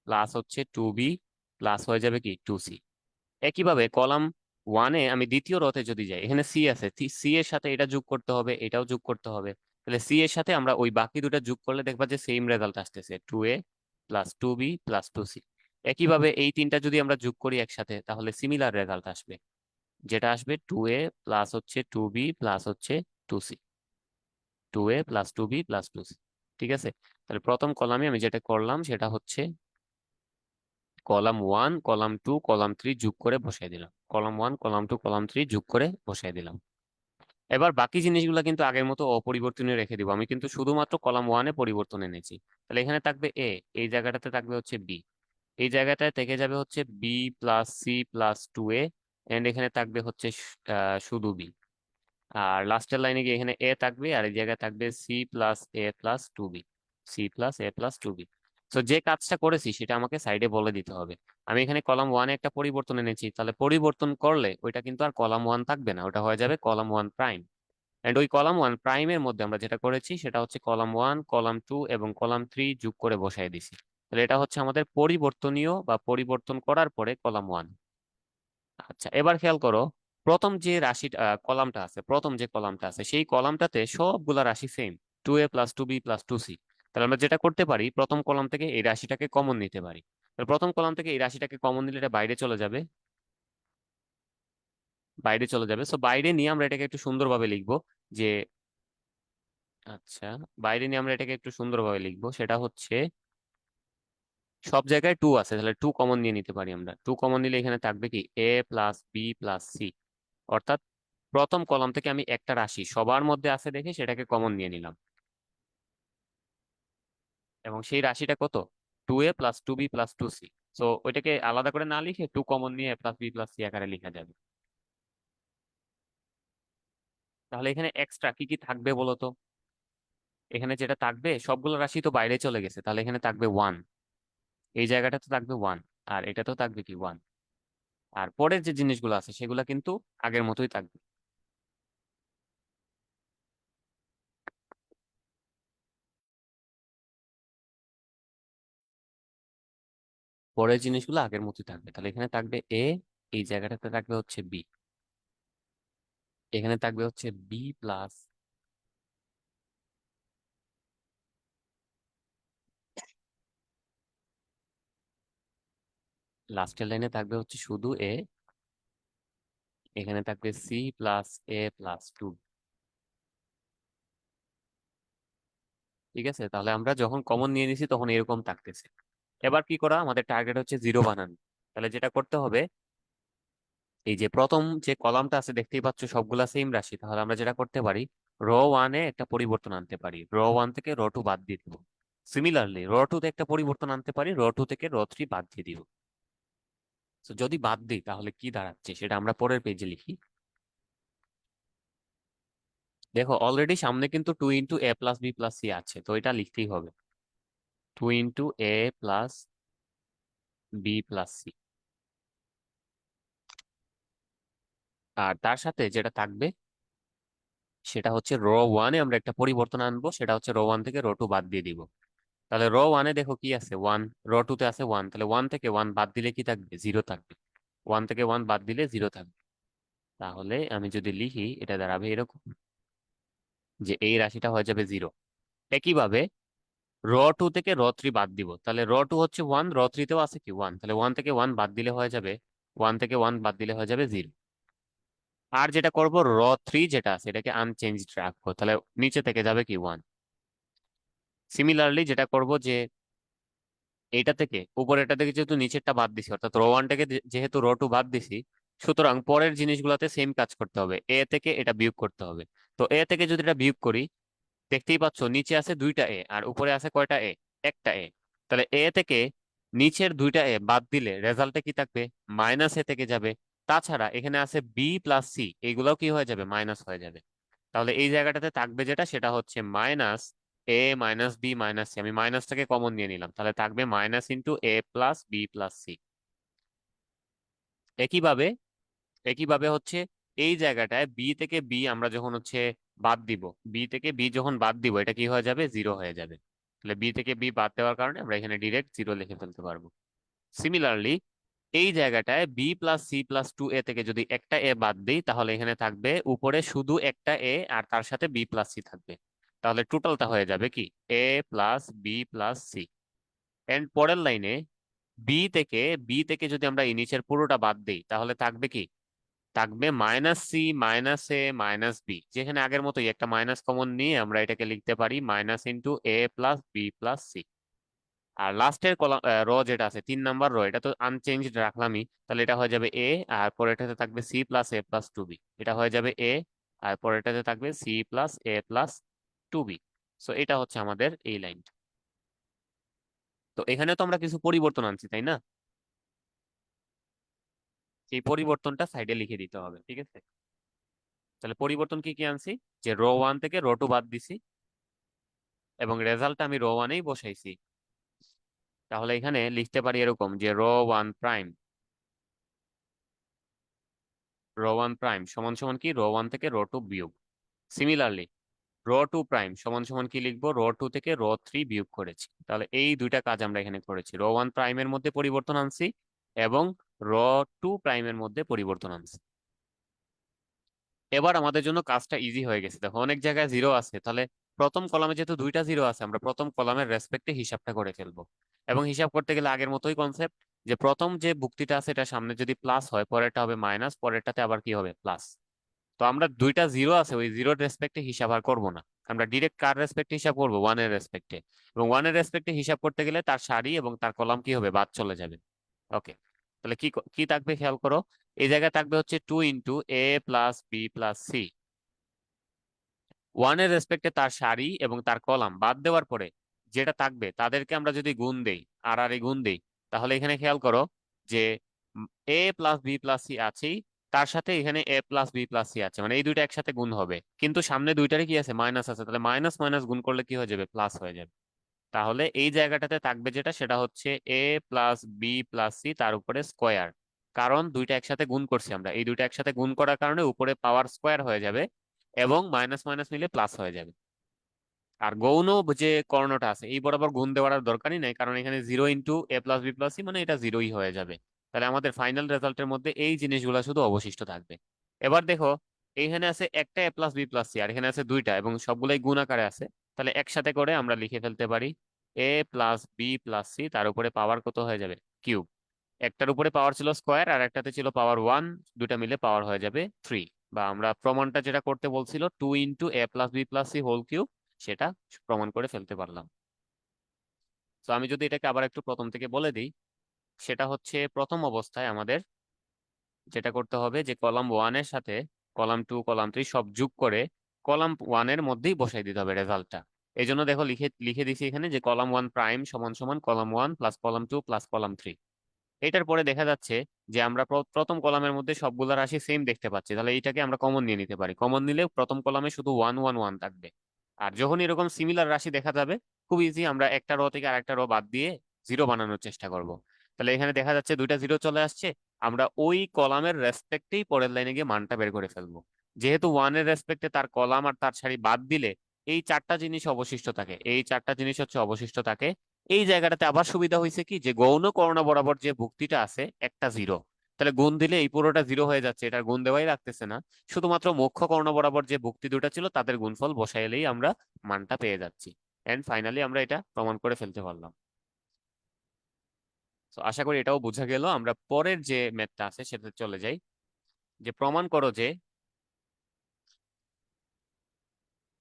প্লাস হচ্ছে টু বি প্লাস হয়ে যাবে কি টু সি। একইভাবে কলাম ওয়ানে আমি দ্বিতীয় রতে যদি যাই, এখানে সি আছে, সি এর সাথে এটা যোগ করতে হবে, এটাও যোগ করতে হবে। তাহলে সি এর সাথে আমরা ওই বাকি দুটা যোগ করলে দেখবা যে সেম রেজাল্ট আসতেছে, two A plus two B plus two C. একইভাবে এই তিনটা যদি আমরা যোগ করি একসাথে তাহলে সিমিলার রেজাল্ট আসবে, যেটা আসবে টু এ প্লাস হচ্ছে টু বি প্লাস হচ্ছে two C, two A plus two B plus two C. ঠিক আছে। তাহলে প্রথম কলামে আমি যেটা করলাম সেটা হচ্ছে column one column two column three যোগ করে বসাই দিলাম, column one column two column three যোগ করে বসাই দিলাম। এবার বাকি জিনিসগুলো কিন্তু আগের মতো অপরিবর্তনীয় রেখে দিব, আমি কিন্তু শুধুমাত্র কলাম ওয়ানে পরিবর্তন এনেছি। তাহলে এখানে থাকবে এ, এই জায়গাটাতে থাকবে হচ্ছে বি, এই জায়গাটায় থেকে যাবে হচ্ছে b plus C plus two a, and এখানে থাকবে হচ্ছে শুধু বি। আর লাস্টের লাইনে গিয়ে এখানে এ থাকবে আর এই জায়গায় থাকবে C plus A plus two B, C plus A plus two B. তো যে কাজটা করেছি সেটা আমাকে সাইডে বলে দিতে হবে। আমি এখানে কলাম ওয়ানে একটা পরিবর্তন এনেছি, তাহলে পরিবর্তন করলে ওইটা কিন্তু আর কলাম ওয়ান থাকবে না, ওটা হয়ে যাবে কলাম ওয়ান প্রাইম। এন্ড ওই কলাম ওয়ান প্রাইমের মধ্যে আমরা যেটা করেছি সেটা হচ্ছে কলাম ওয়ান কলাম টু এবং কলাম থ্রি যোগ করে বসাই দিছি। তাহলে এটা হচ্ছে আমাদের পরিবর্তনীয় বা পরিবর্তন করার পরে কলাম ওয়ান। আচ্ছা, এবার খেয়াল করো, প্রথম যে রাশিটা কলামটা আছে, প্রথম যে কলামটা আছে সেই কলামটাতে সবগুলা রাশি same, two A plus two B plus two C. তাহলে আমরা যেটা করতে পারি, প্রথম কলাম থেকে এই রাশিটাকে কমন নিতে পারি। তাহলে প্রথম কলাম থেকে এই রাশিটাকে কমন নিলে এটা বাইরে চলে যাবে, বাইরে চলে যাবে। সো বাইরে নিয়ে আমরা এটাকে একটু সুন্দরভাবে লিখবো যে, আচ্ছা, বাইরে নিয়ে আমরা এটাকে একটু সুন্দরভাবে লিখবো, সেটা হচ্ছে সব জায়গায় টু আছে, তাহলে টু কমন নিয়ে নিতে পারি আমরা। টু কমন নিলে এখানে থাকবে কি A plus B plus C. অর্থাৎ প্রথম কলাম থেকে আমি একটা রাশি সবার মধ্যে আছে দেখে সেটাকে কমন নিয়ে নিলাম, এবং সেই রাশিটা কত, two A plus two B plus two C. তো ওইটাকে আলাদা করে না লিখে টু কমন নিয়ে A plus B plus C আকারে লেখা যাবে। তাহলে এখানে এক্সট্রা কি কি থাকবে বলো তো। এখানে যেটা থাকবে, সবগুলো রাশি তো বাইরে চলে গেছে, তাহলে এখানে থাকবে ওয়ান, এই জায়গাটা তো থাকবে ওয়ান, আর এটা তো থাকবে কি ওয়ান। আর পরের যে জিনিসগুলো আছে সেগুলো কিন্তু আগের মতোই থাকবে। পরের জিনিসগুলো আগের মতোই থাকবে, তাহলে এখানে থাকবে এ, এই জায়গাটাতে থাকবে হচ্ছে বি, এখানে থাকবে হচ্ছে বি প্লাস, লাস্টের লাইনে থাকবে হচ্ছে শুধু এ, এখানে থাকবে C plus A plus two. ঠিক আছে, তাহলে আমরা যখন কমন নিয়ে নিছি তখন এরকম থাকতেছে। এবার কি করা, আমাদের টার্গেট হচ্ছে জিরো বানানো। তাহলে যেটা করতে হবে, এই যে প্রথম যে কলামটা আছে দেখতেই পাচ্ছ সবগুলা সেম রাশি, তাহলে আমরা যেটা করতে পারি, রো ওয়ানে একটা পরিবর্তন আনতে পারি, রো ওয়ান থেকে রো টু বাদ দিয়ে দিব। সিমিলারলি রো টু তে একটা পরিবর্তন আনতে পারি, রো টু থেকে রো থ্রি বাদ দিয়ে দিব। তো যদি বাদ দিই তাহলে কি দাঁড়াচ্ছে সেটা আমরা পরের পেজে লিখি। দেখো অলরেডি সামনে কিন্তু two into A plus B plus C আছে, তো এটা লিখতেই হবে, two into A plus B plus C. আর তার সাথে যেটা থাকবে সেটা হচ্ছে রো ওয়ানে আমরা একটা পরিবর্তন আনবো, সেটা হচ্ছে রো ওয়ান থেকে রো টু বাদ দিয়ে দিব। তাহলে রো ওয়ানে দেখো কি আছে, ওয়ান। রো টু তে আছে ওয়ান, তাহলে ওয়ান থেকে ওয়ান বাদ দিলে কি থাকবে, জিরো থাকবে। ওয়ান থেকে ওয়ান বাদ দিলে জিরো থাকবে। তাহলে আমি যদি লিখি এটা দাঁড়াবে এরকম, যে এই রাশিটা হয়ে যাবে জিরো। একইভাবে র টু থেকে র থ্রি বাদ দিব, তাহলে র টু হচ্ছে ওয়ান, র থ্রিতেও আছে কি ওয়ান, তাহলে ওয়ান থেকে ওয়ান বাদ দিলে হয়ে যাবে, ওয়ান থেকে ওয়ান বাদ দিলে হয়ে যাবে জিরো। আর যেটা করব, র থ্রি যেটা আছে এটাকে আনচেঞ্জড রাখবো, তাহলে নিচে থেকে যাবে কি ওয়ান। সিমিলারলি যেটা করব যে এইটা থেকে উপরেরটা থেকে যেহেতু নিচেরটা বাদ দিছি, অর্থাৎ রো ওয়ানটাকে যেহেতু রো টু বাদ দিছি, সুতরাং পরের জিনিসগুলোতে সেম কাজ করতে হবে, এ থেকে এটা বিয়োগ করতে হবে। তো এ থেকে যদি এটা বিয়োগ করি, দেখতেই পাচ্ছ নিচে আছে দুইটা এ আর উপরে আছে কয়টা এ, একটা এ। তাহলে এ থেকে নিচের দুইটা এ বাদ দিলে রেজাল্টে কি থাকবে, মাইনাস এ থেকে যাবে। তাছাড়া এখানে আছে বি প্লাস সি, এইগুলাও কি হয়ে যাবে, মাইনাস হয়ে যাবে। তাহলে এই জায়গাটাতে থাকবে যেটা, সেটা হচ্ছে মাইনাস এ মাইনাস বি মাইনাস সি। আমি মাইনাসটাকে কমন নিয়ে নিলাম, তাহলে থাকবে minus into A plus B plus C. একইভাবে একইভাবে হচ্ছে এই জায়গাটায় বি থেকে বি আমরা যখন হচ্ছে বাদ দিব, বি থেকে বি যখন বাদ দিব এটা কি হয়ে যাবে, জিরো হয়ে যাবে। তাহলে বি থেকে বি বাদ দেওয়ার কারণে আমরা এখানে ডিরেক্ট জিরো লিখে ফেলতে পারবো। সিমিলারলি এই জায়গাটায় B plus C plus two A থেকে যদি একটা এ বাদ দিই, তাহলে এখানে থাকবে উপরে শুধু একটা এ আর তার সাথে বি প্লাস সি থাকবে। তাহলে টোটালটা হয়ে যাবে কি, A plus B plus C. And পরের লাইনে বি থেকে যদি আমরা এই নিচের পুরোটা বাদ দিই, তাহলে থাকবে কি, থাকবে মাইনাস সি মাইনাস এ মাইনাস বি, যেখানে আগের মতোই একটা মাইনাস কমন নিয়ে আমরা এটাকে লিখতে পারি minus into A plus B plus C. আর লাস্টের কলাম র যেটা আছে 3 নাম্বার র, এটা তো আনচেঞ্জড রাখলামই, তাহলে এটা হয়ে যাবে এ, আর পরেরটাতে থাকবে C plus A plus two B. এটা হয়ে যাবে এ, আর পরেরটাতে থাকবে C plus A plus two B. So এটা হচ্ছে আমাদের এই লাইন। তো এখানে তো আমরা কিছু পরিবর্তন আনছি তাই না, সেই পরিবর্তনটা সাইডে লিখে দিতে হবে, ঠিক আছে। তাহলে পরিবর্তন কি কি আনছি, যে রো ওয়ান থেকে রো টু বাদ দিছি এবং রেজাল্ট আমি রো ওয়ানেই বসাইছি। তাহলে এখানে লিখতে পারি এরকম, যে রো ওয়ান প্রাইম সমান সমান কি, রো ওয়ান থেকে রো টু বিয়োগ। সিমিলারলি রো টু প্রাইম সমান সমান কি লিখবো, রো টু থেকে রো থ্রি বিয়োগ করেছি। তাহলে এই দুইটা কাজ আমরা এখানে করেছি, রো ওয়ান প্রাইমের মধ্যে পরিবর্তন আনছি এবং রো টু প্রাইমের মধ্যে পরিবর্তন আনছি। এবার আমাদের জন্য কাজটা ইজি হয়ে গেছে, দেখো অনেক জায়গায় জিরো আছে, তাহলে প্রথম কলামে যেহেতু দুইটা জিরো আছে, আমরা প্রথম কলামের রেসপেক্টে হিসাবটা করে ফেলবো। এবং হিসাব করতে গেলে আগের মতোই কনসেপ্ট, যে প্রথম যে ভুক্তিটা আছে এটা সামনে যদি প্লাস হয়, পরেরটা হবে মাইনাস, পরেরটাতে আবার কি হবে, প্লাস। তো আমরা দুইটা জিরো আছে, ওই জিরোর রেসপেক্টে হিসাব আর করবো না, আমরা ডিরেক্ট কার রেসপেক্টে হিসাব করবো, ওয়ানের রেসপেক্টে। এবং ওয়ানের রেসপেক্টে হিসাব করতে গেলে তার সারি এবং তার কলাম কি হবে, বাদ চলে যাবে। ওকে, তাহলে কি কি থাকবে খেয়াল করো, এই জায়গায় থাকবে হচ্ছে two into A plus B plus C. ওয়ানের রেসপেক্টে তার সারি এবং তার কলাম বাদ দেওয়ার পরে যেটা থাকবে তাদেরকে আমরা যদি গুণ দেই, আর আর গুণ দেই, তাহলে এখানে খেয়াল করো যে A plus B plus C আছেই, তার সাথে এখানে A plus B plus C আছে, মানে এই দুইটা একসাথে গুণ হবে, কিন্তু সামনে দুইটারই কি আছে, মাইনাস আছে, তাহলে মাইনাস মাইনাস গুণ করলে কি হয়ে যাবে, প্লাস হয়ে যাবে। তাহলে এই জায়গাটাতে থাকবে যেটা, সেটা হচ্ছে এ প্লাস বি প্লাস সি তার উপরে স্কোয়ার। কারণ দুইটা একসাথে গুণ করছি আমরা, এই দুইটা একসাথে গুণ করার কারণে উপরে পাওয়ার স্কোয়ার হয়ে যাবে এবং মাইনাস মাইনাস মিলে প্লাস হয়ে যাবে। আর গৌণ যে কর্ণটা আছে এই বরাবর গুণ দেওয়ার আর দরকারই নাই, কারণ এখানে zero into A plus B plus C মানে এটা জিরোই হয়ে যাবে। তাহলে আমাদের ফাইনাল রেজাল্টের মধ্যে এই জিনিসগুলো শুধু অবশিষ্ট থাকবে। এবার দেখো, এইখানে আছে একটা এ প্লাস বি প্লাস সি আর এখানে আছে দুইটা এবং সবগুলাই গুণ আকারে আছে। তাহলে একসাথে করে আমরা লিখে ফেলতে পারি এ প্লাস বি প্লাস সি, তার উপরে পাওয়ার কত হয়ে যাবে, কিউব। একটার উপরে পাওয়ার ছিল স্কোয়ার আর একটাতে ছিল পাওয়ার ওয়ান, দুটা মিলে পাওয়ার হয়ে যাবে থ্রি। বা আমরা প্রমাণটা যেটা করতে বলছিল, two into A plus B plus C whole cube সেটা প্রমাণ করে ফেলতে পারলাম। তো আমি যদি এটাকে আবার একটু প্রথম থেকে বলে দিই, সেটা হচ্ছে প্রথম অবস্থায় আমাদের যেটা করতে হবে যে কলাম ওয়ানের সাথে কলাম টু কলাম থ্রি সব যোগ করে কলাম ওয়ানের মধ্যেই বসাই দিতে হবে রেজাল্টটা। এই জন্য দেখো লিখে লিখে দিছি এখানে যে কলাম ওয়ান প্রাইম সমান সমান column one plus column two plus column three. এটার পরে দেখা যাচ্ছে যে আমরা প্রথম কলামের মধ্যে সবগুলা রাশি সেম দেখতে পাচ্ছি, তাহলে এইটাকে আমরা কমন নিয়ে নিতে পারি। কমন নিলে প্রথম কলামে শুধু ওয়ান ওয়ান ওয়ান থাকবে। আর যখন এরকম সিমিলার রাশি দেখা যাবে, খুব ইজি, আমরা একটা রো থেকে আরেকটা রো বাদ দিয়ে জিরো বানানোর চেষ্টা করব। তাহলে এখানে দেখা যাচ্ছে দুইটা জিরো চলে আসছে, আমরা ওই কলামের রেসপেক্টেই পরের লাইনে গিয়ে মানটা বের করে ফেলবো। যেহেতু ওয়ানের রেসপেক্টে তার কলাম আর তার সারি বাদ দিলে এই চারটা জিনিস অবশিষ্ট থাকে, এই চারটা জিনিস হচ্ছে অবশিষ্ট থাকে। এই জায়গাটাতে আবার সুবিধা হয়েছে কি, যে গৌণ কর্ণ বরাবর যে ভুক্তিটা আছে একটা জিরো, তাহলে গুণ দিলে এই পুরোটা জিরো হয়ে যাচ্ছে, এটার গুণ দেওয়াই লাগতেছে না। শুধুমাত্র মুখ্য কর্ণ বরাবর যে ভুক্তি দুটা ছিল তাদের গুণফল বসাইলেই আমরা মানটা পেয়ে যাচ্ছি। এন্ড ফাইনালি আমরা এটা প্রমাণ করে ফেলতে পারলাম। তো আশা করি এটাও বোঝা গেল। আমরা পরের যে ম্যাথটা আছে সেটাতে চলে যাই। যে প্রমাণ করো যে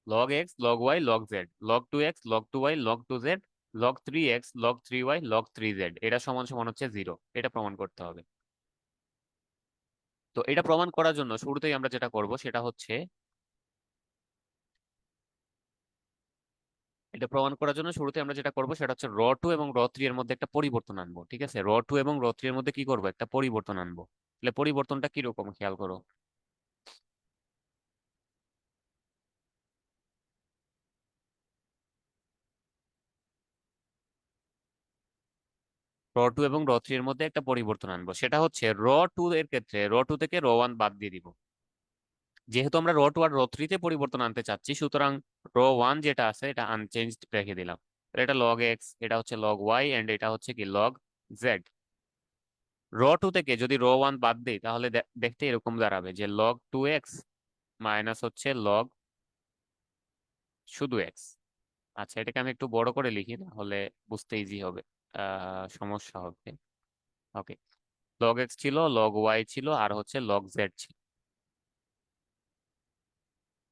log x log y log z log two x log two y log two z log three x log three y log three z এটা সমান সমান হচ্ছে জিরো, এটা প্রমাণ করতে হবে। তো এটা প্রমাণ করার জন্য শুরুতেই আমরা যেটা করব সেটা হচ্ছে, এটা প্রমাণ করার জন্য শুরুতে আমরা যেটা করব সেটা হচ্ছে র টু এবং র থ্রি এর মধ্যে একটা পরিবর্তন আনবো। ঠিক আছে, র টু এবং র থ্রি এর মধ্যে কি করবো, একটা পরিবর্তন আনবো। তাহলে পরিবর্তনটা কিরকম খেয়াল করো। র টু এবং র থ্রি এর মধ্যে একটা পরিবর্তন আনবো, সেটা হচ্ছে র টু এর ক্ষেত্রে র টু থেকে র ওয়ান বাদ দিয়ে দিব। যেহেতু আমরা র টু আর র থ্রি তে পরিবর্তন আনতে চাচ্ছি, সুতরাং র ওয়ান যেটা আছে এটা আনচেঞ্জড রেখে দিলাম। তাহলে এটা লগ এক্স, এটা হচ্ছে লগ ওয়াই, এন্ড এটা হচ্ছে কি লগ জেড। র টু থেকে যদি র ওয়ান বাদ দিই তাহলে দেখতে এরকম দাঁড়াবে যে লগ টু এক্স মাইনাস হচ্ছে লগ শুধু এক্স। আচ্ছা, এটাকে আমি একটু বড় করে লিখি তাহলে বুঝতে ইজি হবে, সমস্যা হবে। ওকে, লগ এক্স ছিল, লগ ওয়াই ছিল, আর হচ্ছে লগ জেড ছিল।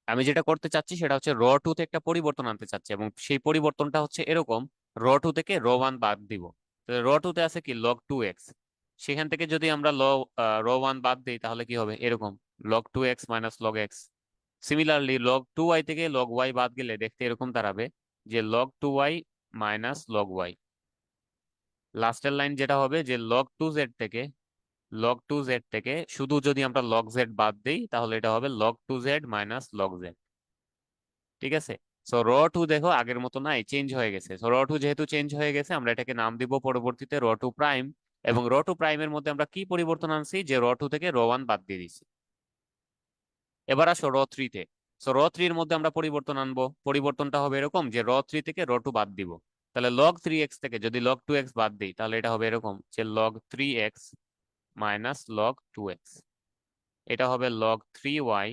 আমি যেটা করতে চাচ্ছি সেটা হচ্ছে র টু তে একটা পরিবর্তন আনতে চাচ্ছি, এবং সেই পরিবর্তনটা হচ্ছে এরকম, র টু থেকে র ওয়ান বাদ দিব। র টু তে আছে কি লগ টু এক্স, সেখান থেকে যদি আমরা র ওয়ান বাদ দিই তাহলে কি হবে, এরকম log two x minus log x. Similarly log two y থেকে লগ ওয়াই বাদ গেলে দেখতে এরকম দাঁড়াবে যে log two y minus log y. লাস্টের লাইন যেটা হবে যে লগ টু জেড থেকে শুধু যদি আমরা লগ জেড বাদ দিই তাহলে এটা হবে log two z minus log z. ঠিক আছে, সো র টু দেখো আগের মতো নাই, চেঞ্জ হয়ে গেছে। সো র টু যেহেতু চেঞ্জ হয়ে গেছে, আমরা এটাকে নাম দিব পরবর্তীতে র টু প্রাইম। এবং র টু প্রাইমের মধ্যে আমরা কি পরিবর্তন আনছি, যে র টু থেকে র ওয়ান বাদ দিয়ে দিছি। এবার আসো র থ্রিতে। সো র থ্রি এর মধ্যে আমরা পরিবর্তন আনবো, পরিবর্তনটা হবে এরকম যে র থ্রি থেকে র টু বাদ দিব। তাহলে লগ থ্রি এক্স থেকে যদি লগ টু এক্স বাদ দিই তাহলে এটা হবে এরকম যে log three x minus log two x. এটা হবে log three y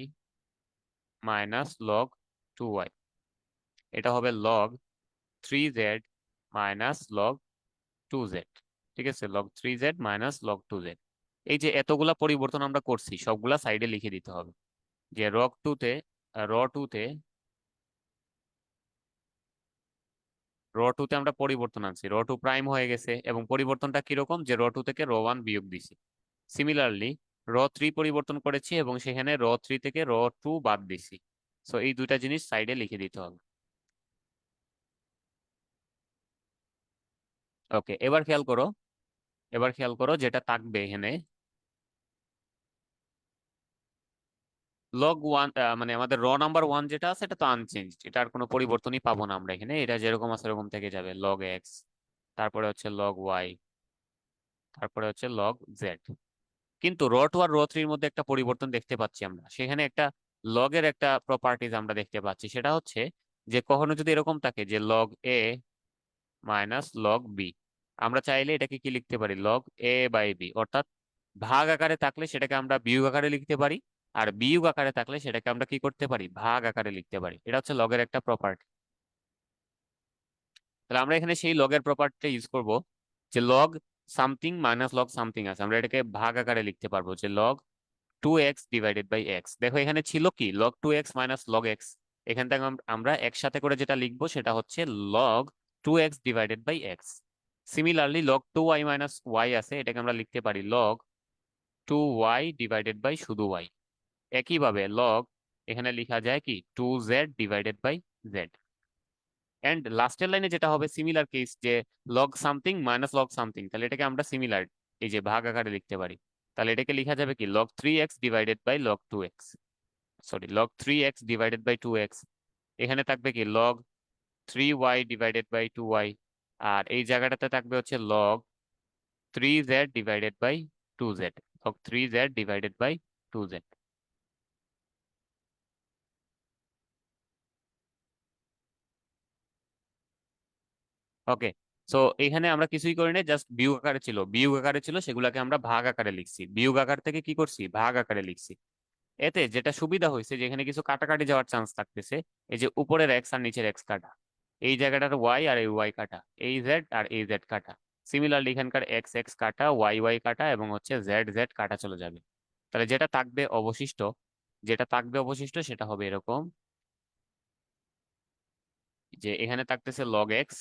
minus log two y. এটা হবে log three z minus log two z. ঠিক আছে, log three z minus log two z. এই যে এতগুলা পরিবর্তন আমরা করছি সবগুলা সাইডে লিখে দিতে হবে। যে র টুতে র টুতে আমরা পরিবর্তন আনছি, র টু প্রাইম হয়ে গেছে, এবং পরিবর্তনটা কিরকম যে র টু থেকে র ওয়ান বিয়োগ দিছি। সিমিলারলি র থ্রি পরিবর্তন করেছি এবং সেখানে র থ্রি থেকে র টু বাদ দিছি। সো এই দুইটা জিনিস সাইডে লিখে দিতে হবে। ওকে, এবার খেয়াল করো যেটা থাকবে এখানে লগ ওয়ান, মানে আমাদের র নাম্বার ওয়ান যেটা আছে এটা তো আনচেঞ্জ, এটা আর কোনো পরিবর্তনই পাবো না আমরা এখানে, এটা যেরকম আছে এরকম থেকে যাবে লগ এক্স, তারপরে হচ্ছে লগ ওয়াই, তারপরে হচ্ছে লগ জেড। কিন্তু র টু আর র থ্রির মধ্যে একটা পরিবর্তন দেখতে পাচ্ছি আমরা, সেখানে একটা লগের একটা প্রপার্টিজ আমরা দেখতে পাচ্ছি, সেটা হচ্ছে যে কখনো যদি এরকম থাকে যে লগ এ মাইনাস লগ বি, আমরা চাইলে এটাকে কি লিখতে পারি, লগ এ বাই বি, অর্থাৎ ভাগ আকারে থাকলে সেটাকে আমরা বিয়োগ আকারে লিখতে পারি, আর বিয়োগ আকারে থাকলে সেটাকে আমরা কি করতে পারি, ভাগ আকারে লিখতে পারি। এটা হচ্ছে লগের একটা প্রপার্টি। তাহলে আমরা এখানে সেই লগের প্রপার্টিটা ইউজ করব, যে log something minus log something আছে, আমরা এটাকে ভাগ আকারে লিখতে পারবো যে log two x divided by x. দেখো এখানে ছিল কি log two x minus log x, এখান থেকে আমরা একসাথে করে যেটা লিখবো সেটা হচ্ছে log 2x divided by x. Similarly log 2y minus y আছে, এটাকে আমরা লিখতে পারি লগ 2y ডিভাইডেড বাই শুধু y। একইভাবে লগ এখানে লেখা যায় কি 2z divided by z। And লাস্টের লাইনে যেটা হবে সিমিলার কেস, যে log something minus log something, তাহলে এটাকে আমরা সিমিলার এই যে ভাগ আকারে লিখতে পারি। তাহলে এটাকে লেখা যাবে কি log 3x divided by log 2x, sorry log 3x divided by 2x। এখানে থাকবে কি log 3y divided by 2y। আর এই জায়গাটাতে থাকবে হচ্ছে log 3z divided by 2z, log 3z divided by 2z। Okay, so এখানে আমরা কিছুই করি না, জাস্ট বিয়োগ আকারে ছিল, বিয়োগ আকারে ছিল, সেগুলোকে আমরা ভাগ আকারে লিখছি, বিয়োগ আকার থেকে কি করছি ভাগ আকারে লিখছি। এতে যেটা সুবিধা হয়েছে যে এখানে কিছু কাটাকাটি যাওয়ার চান্স থাকতেছে। এই যে উপরের এক্স আর নিচের এক্স কাটা, এই জায়গাটার ওয়াই আর এই ওয়াই কাটা, এই জেড আর এই জেড কাটা। সিমিলারলি এখানকার এক্স এক্স কাটা, ওয়াই ওয়াই কাটা এবং হচ্ছে জেড জেড কাটা চলে যাবে। তাহলে যেটা থাকবে অবশিষ্ট, যেটা থাকবে অবশিষ্ট সেটা হবে এরকম, যে এখানে থাকতেছে লগ এক্স,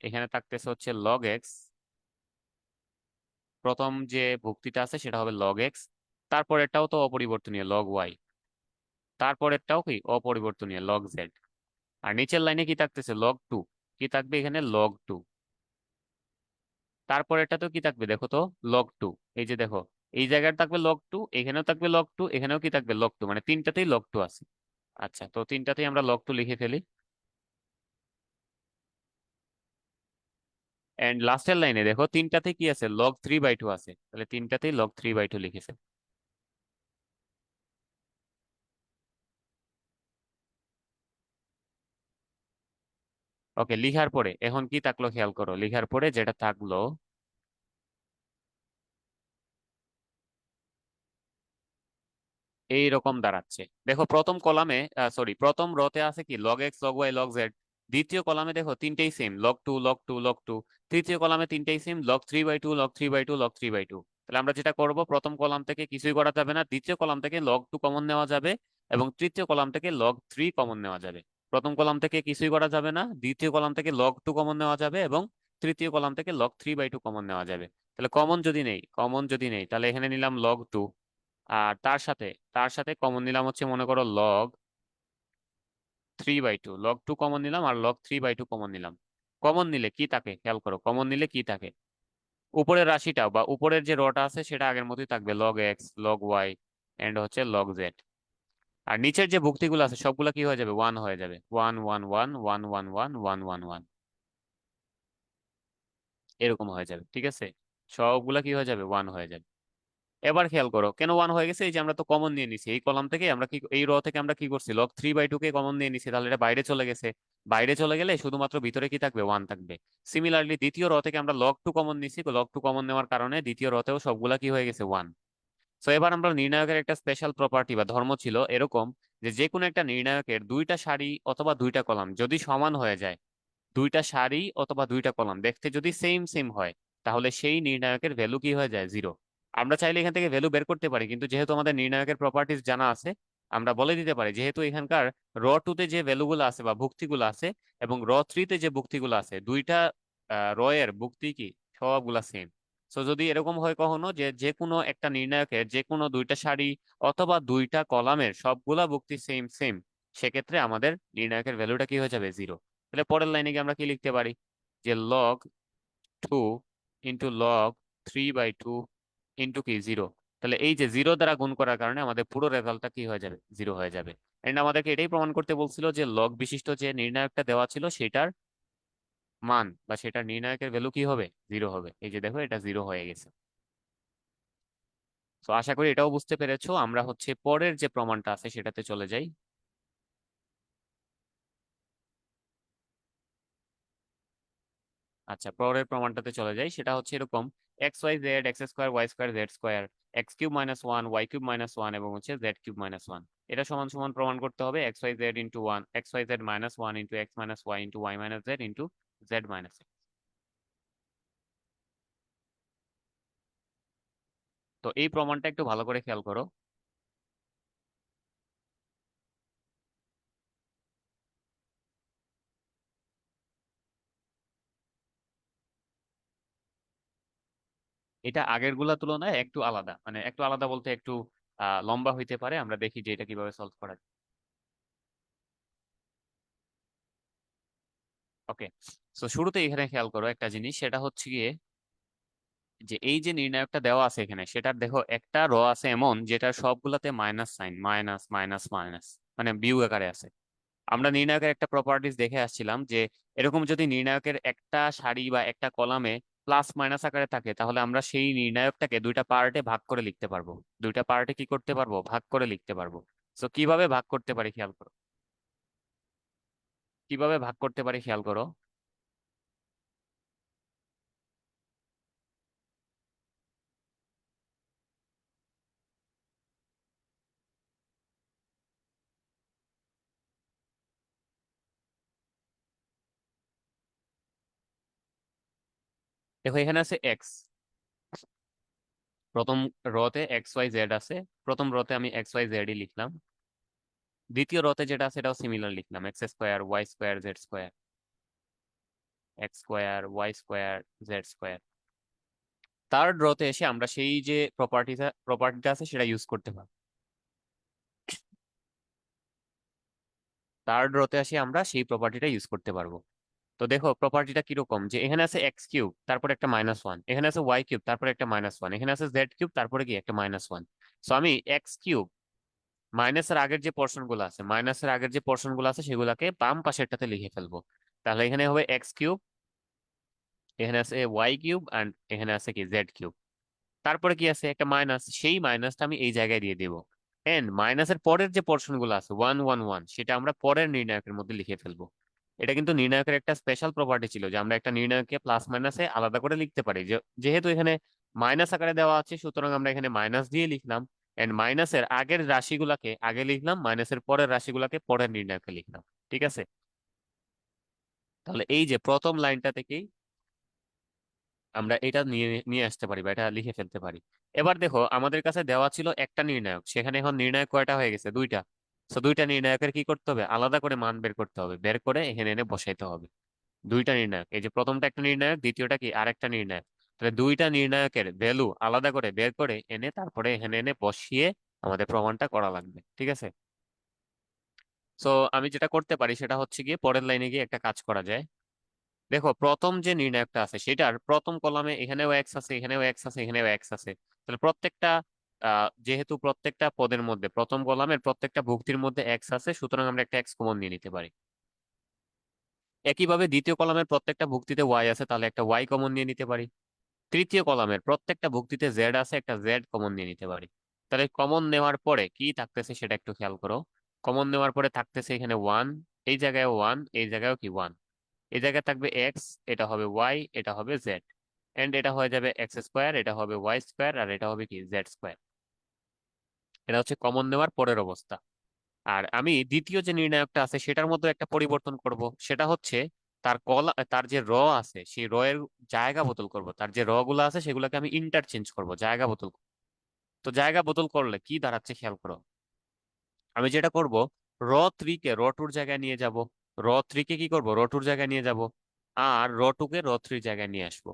এখানে থাকতেছে হচ্ছে লগ এক্স, প্রথম যে ভুক্তিটা আছে সেটা হবে লগ এক্স, তারপরেরটাও তো অপরিবর্তনীয় লগ ওয়াই, তারপরেরটাও কি অপরিবর্তনীয় লগ জেড। আর নিচের লাইনে কি থাকতেছে লগ টু, কি থাকবে এখানে লগ টু, তারপরেরটা তো কি থাকবে দেখো তো লগ টু। এই যে দেখো, এই জায়গায় থাকবে লগ টু, এখানেও থাকবে লগ টু, এখানেও কি থাকবে লগ টু, মানে তিনটাতেই লগ টু আছে। আচ্ছা, তো তিনটাতেই আমরা লগ টু লিখে ফেলি। এন্ড লাস্টের লাইনে দেখো তিনটাতে কি আছে লগ 3/2 আছে, তাহলে তিনটাতেই লগ 3/2 লিখেছে। ওকে, লিখার পরে এখন কি থাকলো খেয়াল করো, লিখার পরে যেটা থাকলো এই রকম দাঁড়াচ্ছে। দেখো প্রথম কলামে, সরি প্রথম রতে আছে কি log x log y log z, দ্বিতীয় কলামে দেখো তিনটেই same log two log two log two, তৃতীয় কলামে তিনটেই সেম লগ 3/2 লগ 3/2 লগ 3/2। তাহলে আমরা যেটা করব, প্রথম কলাম থেকে কিছুই করা যাবে না, দ্বিতীয় কলাম থেকে লগ টু কমন নেওয়া যাবে এবং তৃতীয় কলাম থেকে লগ 3 কমন নেওয়া যাবে। প্রথম কলাম থেকে কিছুই করা যাবে না, দ্বিতীয় কলাম থেকে লগ টু কমন নেওয়া যাবে এবং তৃতীয় কলাম থেকে লগ 3/2 কমন নেওয়া যাবে। তাহলে কমন যদি নেই, কমন যদি নেই তাহলে এখানে নিলাম লগ টু, আর তার সাথে কমন নিলাম হচ্ছে মনে করো লগ 3/2, লগ টু কমন নিলাম আর লগ 3/2 কমন নিলাম। কমন নিলে কি থাকে খেয়াল করো, কমন নিলে কি থাকে, উপরের রাশিটা বা উপরের যে রটা আছে সেটা আগের মতোই থাকবে log x log y and হচ্ছে লগ জেড। আর নিচের যে ভুক্তিগুলো আছে সবগুলা কি হয়ে যাবে ওয়ান হয়ে যাবে, one one one one one one one one one, এরকম হয়ে যাবে। ঠিক আছে, সবগুলা কি হয়ে যাবে ওয়ান হয়ে যাবে। এবার খেয়াল করো কেন ওয়ান হয়ে গেছে, এই যে আমরা তো কমন নিয়ে নিছি এই কলাম থেকে, আমরা কি এই র থেকে আমরা কি করছি লগ 3/2 কে কমন নিয়ে নিছি, তাহলে এটা বাইরে চলে গেছে। বাইরে চলে গেলে শুধুমাত্র ভিতরে কি থাকবে ওয়ান থাকবে। সিমিলারলি দ্বিতীয় র থেকে আমরা লগ টু কমন নিছি, লগ টু কমন নেওয়ার কারণে দ্বিতীয় রতেও সবগুলা কি হয়ে গেছে ওয়ান। তো এবার আমরা নির্ণায়কের একটা স্পেশাল প্রপার্টি বা ধর্ম ছিল এরকম, যে যে কোনো একটা নির্ণায়কের দুইটা সারি অথবা দুইটা কলাম যদি সমান হয়ে যায়, দুইটা সারি অথবা দুইটা কলাম দেখতে যদি সেম সেম হয়, তাহলে সেই নির্ণায়কের ভ্যালু কি হয়ে যায় জিরো। আমরা চাইলে এখান থেকে ভ্যালু বের করতে পারি, কিন্তু যেহেতু আমাদের নির্ণায়কের প্রপার্টিজ জানা আছে, আমরা বলে দিতে পারি যেহেতু এখানকার র টু তে যে ভ্যালুগুলো আছে বা ভুক্তিগুলো আছে এবং র থ্রি তে যে ভুক্তিগুলো আছে, দুইটা র এর ভুক্তি কি সবগুলা সেম। সো যদি এরকম হয় কখনো যে যে কোনো একটা নির্ণায়কের যে কোনো দুইটা সারি অথবা দুইটা কলামের সবগুলা ভুক্তি সেম সেম, সেক্ষেত্রে আমাদের নির্ণায়কের ভ্যালুটা কি হয়ে যাবে জিরো। তাহলে পরের লাইনে গিয়ে আমরা কি লিখতে পারি, যে লগ 2 ইন্টু লগ 3/2 ইন্টু কি জিরো। তাহলে এই যে জিরো দ্বারা গুণ করার কারণে আমাদের পুরো রেজাল্টটা কি হয়ে যাবে জিরো হয়ে যাবে। এন্ড আমাদেরকে এটাই প্রমাণ করতে বলছিল যে লগ বিশিষ্ট যে নির্ণায়কটা দেওয়া ছিল সেটার মান বা সেটার নির্ণায়কের ভ্যালু কি হবে জিরো হবে। এই যে দেখো এটা জিরো হয়ে গেছে। তো আশা করি এটাও বুঝতে পেরেছো। আমরা হচ্ছে পরের যে প্রমাণটা আছে সেটাতে চলে যাই। আচ্ছা, পরের প্রমাণটাতে চলে যাই, সেটা হচ্ছে এরকম x y Z x square y square z square x cube minus one Y cube minus one এবং হচ্ছে জেড কিউব মাইনাস ওয়ান। এটা সমান সমান প্রমাণ করতে হবে x y z into one x y z minus one into x minus y into y minus z into z minus x. তো এই প্রমাণটা একটু ভালো করে খেয়াল করো। এটা আগের গুলা তুলনায় একটু আলাদা, মানে একটু আলাদা বলতে একটু লম্বা হইতে পারে। আমরা দেখি যে এটা কিভাবে সলভ করা যায়। ওকে, তো শুরুতে এখানে খেয়াল করো একটা জিনিস, সেটা হচ্ছে গিয়ে যে এই যে নির্ণায়কটা দেওয়া আছে এখানে, সেটার দেখো একটা র আছে এমন যেটা সবগুলাতে minus sign, minus minus minus, মানে বিয়োগ আকারে আছে। আমরা নির্ণায়কের একটা প্রপার্টিজ দেখে আসছিলাম যে এরকম যদি নির্ণায়কের একটা সারি বা একটা কলামে প্লাস মাইনাস আকারে থাকে, তাহলে আমরা সেই নির্ণায়কটাকে দুইটা পার্টে ভাগ করে লিখতে পারবো। দুইটা পার্টে কি করতে পারবো, ভাগ করে লিখতে পারবো। তো কিভাবে ভাগ করতে পারি খেয়াল করো, কিভাবে ভাগ করতে পারি খেয়াল করো। দেখো এখানে আছে এক্স, প্রথম রতে এক্স ওয়াই জেড আছে। প্রথম রতে আমি এক্স ওয়াই জেড ই লিখলাম। দ্বিতীয় রতে যেটা আছে এটাও সিমিলার লিখলাম, x square y square z square, x square y square z square. Third রতে এসে আমরা সেই যে প্রপার্টিটা আছে সেটা ইউজ করতে পারবো। থার্ড রতে আসে আমরা সেই প্রপার্টিটা ইউজ করতে পারবো। তো দেখো প্রপার্টিটা কিরকম, যে এখানে আছে এক্স কিউব তারপরে একটা মাইনাস ওয়ান, এখানে আছে ওয়াই কিউব তারপরে একটা মাইনাস ওয়ান, এখানে আছে জেড কিউব তারপরে কি একটা মাইনাস ওয়ান। সো আমি এক্স কিউব মাইনাসের আগের যে পোর্শন গুলো আছে, মাইনাসের আগের যে পোর্শন গুলো আছে সেগুলোকে বাম পাশেরটাতে লিখে ফেলবো। তাহলে এখানে হবে এক্স কিউব, এখানে আছে ওয়াই কিউব, এন্ড এখানে আছে কি জেড কিউব। তারপরে কি আছে একটা মাইনাস, সেই মাইনাসটা আমি এই জায়গায় দিয়ে দিব। এন্ড মাইনাসের পরের যে পোর্শন গুলো আছে ওয়ান ওয়ান ওয়ান, সেটা আমরা পরের নির্ণায়কের মধ্যে লিখে ফেলবো। এটা কিন্তু নির্ণায়কের একটা স্পেশাল প্রপার্টি ছিল যে আমরা একটা নির্ণায়ককে প্লাস মাইনাসে আলাদা করে লিখতে পারি। যেহেতু এখানে মাইনাস আকারে দেওয়া আছে, সুতরাং আমরা এখানে মাইনাস দিয়ে লিখলাম। এন্ড মাইনাসের আগের রাশিগুলাকে আগে লিখলাম, মাইনাসের পরের রাশিগুলাকে পরের নির্ণায়কে লিখলাম। ঠিক আছে, তাহলে এই যে প্রথম লাইনটা থেকেই আমরা এটা নিয়ে নিয়ে আসতে পারি বা এটা লিখে ফেলতে পারি। এবার দেখো আমাদের কাছে দেওয়া ছিল একটা নির্ণায়ক, সেখানে এখন নির্ণায়ক কয়টা হয়ে গেছে, দুইটা। তো দুইটা নির্ণায়কের কি করতে হবে, আলাদা করে মান বের করতে হবে, বের করে এখানে এনে বসাইতে হবে। দুইটা নির্ণায়ক, এই যে প্রথমটা একটা নির্ণায়ক, দ্বিতীয়টা কি আরেকটা নির্ণায়ক। তাহলে দুইটা নির্ণায়কের ভ্যালু আলাদা করে বের করে এনে তারপরে এখানে এনে বসিয়ে আমাদের প্রমাণটা করা লাগবে। ঠিক আছে, তো আমি যেটা করতে পারি সেটা হচ্ছে গিয়ে পরের লাইনে গিয়ে একটা কাজ করা যায়। দেখো প্রথম যে নির্ণায়কটা আছে সেটার প্রথম কলামে এখানেও এক্স আছে, এখানেও এক্স আছে, এখানেও এক্স আছে। তাহলে প্রত্যেকটা যেহেতু প্রত্যেকটা পদের মধ্যে প্রথম কলামের প্রত্যেকটা ভুক্তির মধ্যে এক্স আছে, সুতরাং আমরা একটা এক্স কমন নিয়ে নিতে পারি। একইভাবে দ্বিতীয় কলামের প্রত্যেকটা ভুক্তিতে ওয়াই আছে, তাহলে একটা ওয়াই কমন নিয়ে নিতে পারি। তৃতীয় কলামের প্রত্যেকটা ভুক্তিতে জেড আছে, একটা জেড কমন নিয়ে নিতে পারি। তাহলে কমন নেওয়ার পরে কি থাকতেছে সেটা একটু খেয়াল করো। কমন নেওয়ার পরে থাকতেছে এখানে ওয়ান, এই জায়গায় ওয়ান, এই জায়গায়ও কি ওয়ান। এই জায়গায় থাকবে এক্স, এটা হবে ওয়াই, এটা হবে জেড। এন্ড এটা হয়ে যাবে এক্স স্কোয়ার, এটা হবে ওয়াই স্কোয়ার, আর এটা হবে কি জেড স্কোয়ার। এটা হচ্ছে কমন নেওয়ার পরের অবস্থা। আর আমি দ্বিতীয় যে নির্ণায়কটা আছে সেটার মধ্যে একটা পরিবর্তন করব, সেটা হচ্ছে তার যে র আছে সেই র এর জায়গা বদল করব। তার যে র গুলো আছে সেগুলোকে আমি ইন্টারচেঞ্জ করব, জায়গা বদল করব। তো জায়গা বদল করলে কি দাঁড়াচ্ছে খেয়াল করো। আমি যেটা করব, র থ্রি কে র টুর জায়গায় নিয়ে যাব, র থ্রি কে কি করব, র টুর জায়গায় নিয়ে যাব, আর র টু কে র থ্রির জায়গায় নিয়ে আসবো।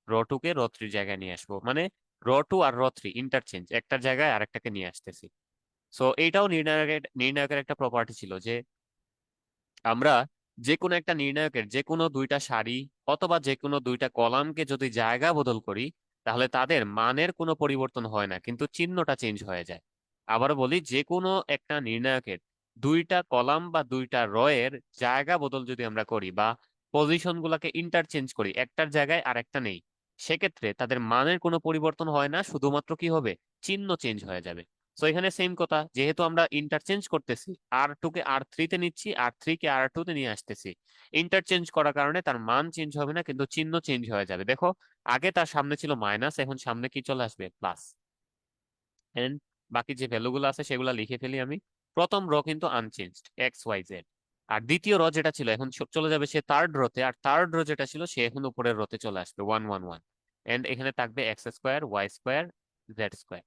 র টু কে র থ্রির জায়গায় নিয়ে আসবো, মানে র টু আর র থ্রি ইন্টারচেঞ্জ, একটার জায়গায় আরেকটাকে নিয়ে আসতেছি। সো এইটাও নির্ণায়কের নির্ণায়কের একটা প্রপার্টি ছিল যে আমরা যে কোনো একটা নির্ণায়কের যে কোনো দুইটা সারি অথবা যে কোনো দুইটা কলামকে যদি জায়গা বদল করি, তাহলে তাদের মানের কোনো পরিবর্তন হয় না, কিন্তু চিহ্নটা চেঞ্জ হয়ে যায়। আবার বলি, যে কোনো একটা নির্ণায়কের দুইটা কলাম বা দুইটা রয়ের জায়গা বদল যদি আমরা করি বা পজিশন গুলাকে ইন্টারচেঞ্জ করি, একটার জায়গায় আর একটা নেই, সেক্ষেত্রে তাদের মানের কোনো পরিবর্তন হয় না, শুধুমাত্র কি হবে, চিহ্ন চেঞ্জ হয়ে যাবে। তো এখানে সেম কথা, যেহেতু আমরা ইন্টারচেঞ্জ করতেছি, আর টু কে আর থ্রি তে নিচ্ছি, আর থ্রি কে আর টু তে নিয়ে আসতেছি, ইন্টারচেঞ্জ করার কারণে তার মান চেঞ্জ হবে না, কিন্তু চিহ্ন চেঞ্জ হয়ে যাবে। দেখো আগে তার সামনে ছিল মাইনাস, এখন সামনে কি চলে আসবে, প্লাস। এন্ড বাকি যে ভ্যালুগুলো আছে সেগুলো লিখে ফেলি আমি। প্রথম র কিন্তু আনচেঞ্জড, এক্স ওয়াই জেড। আর দ্বিতীয় র যেটা ছিল এখন চলে যাবে সে থার্ড রতে, আর থার্ড র যেটা ছিল সে এখন উপরের রতে চলে আসবে, ওয়ান ওয়ান ওয়ান। এন্ড এখানে থাকবে x square y square z square.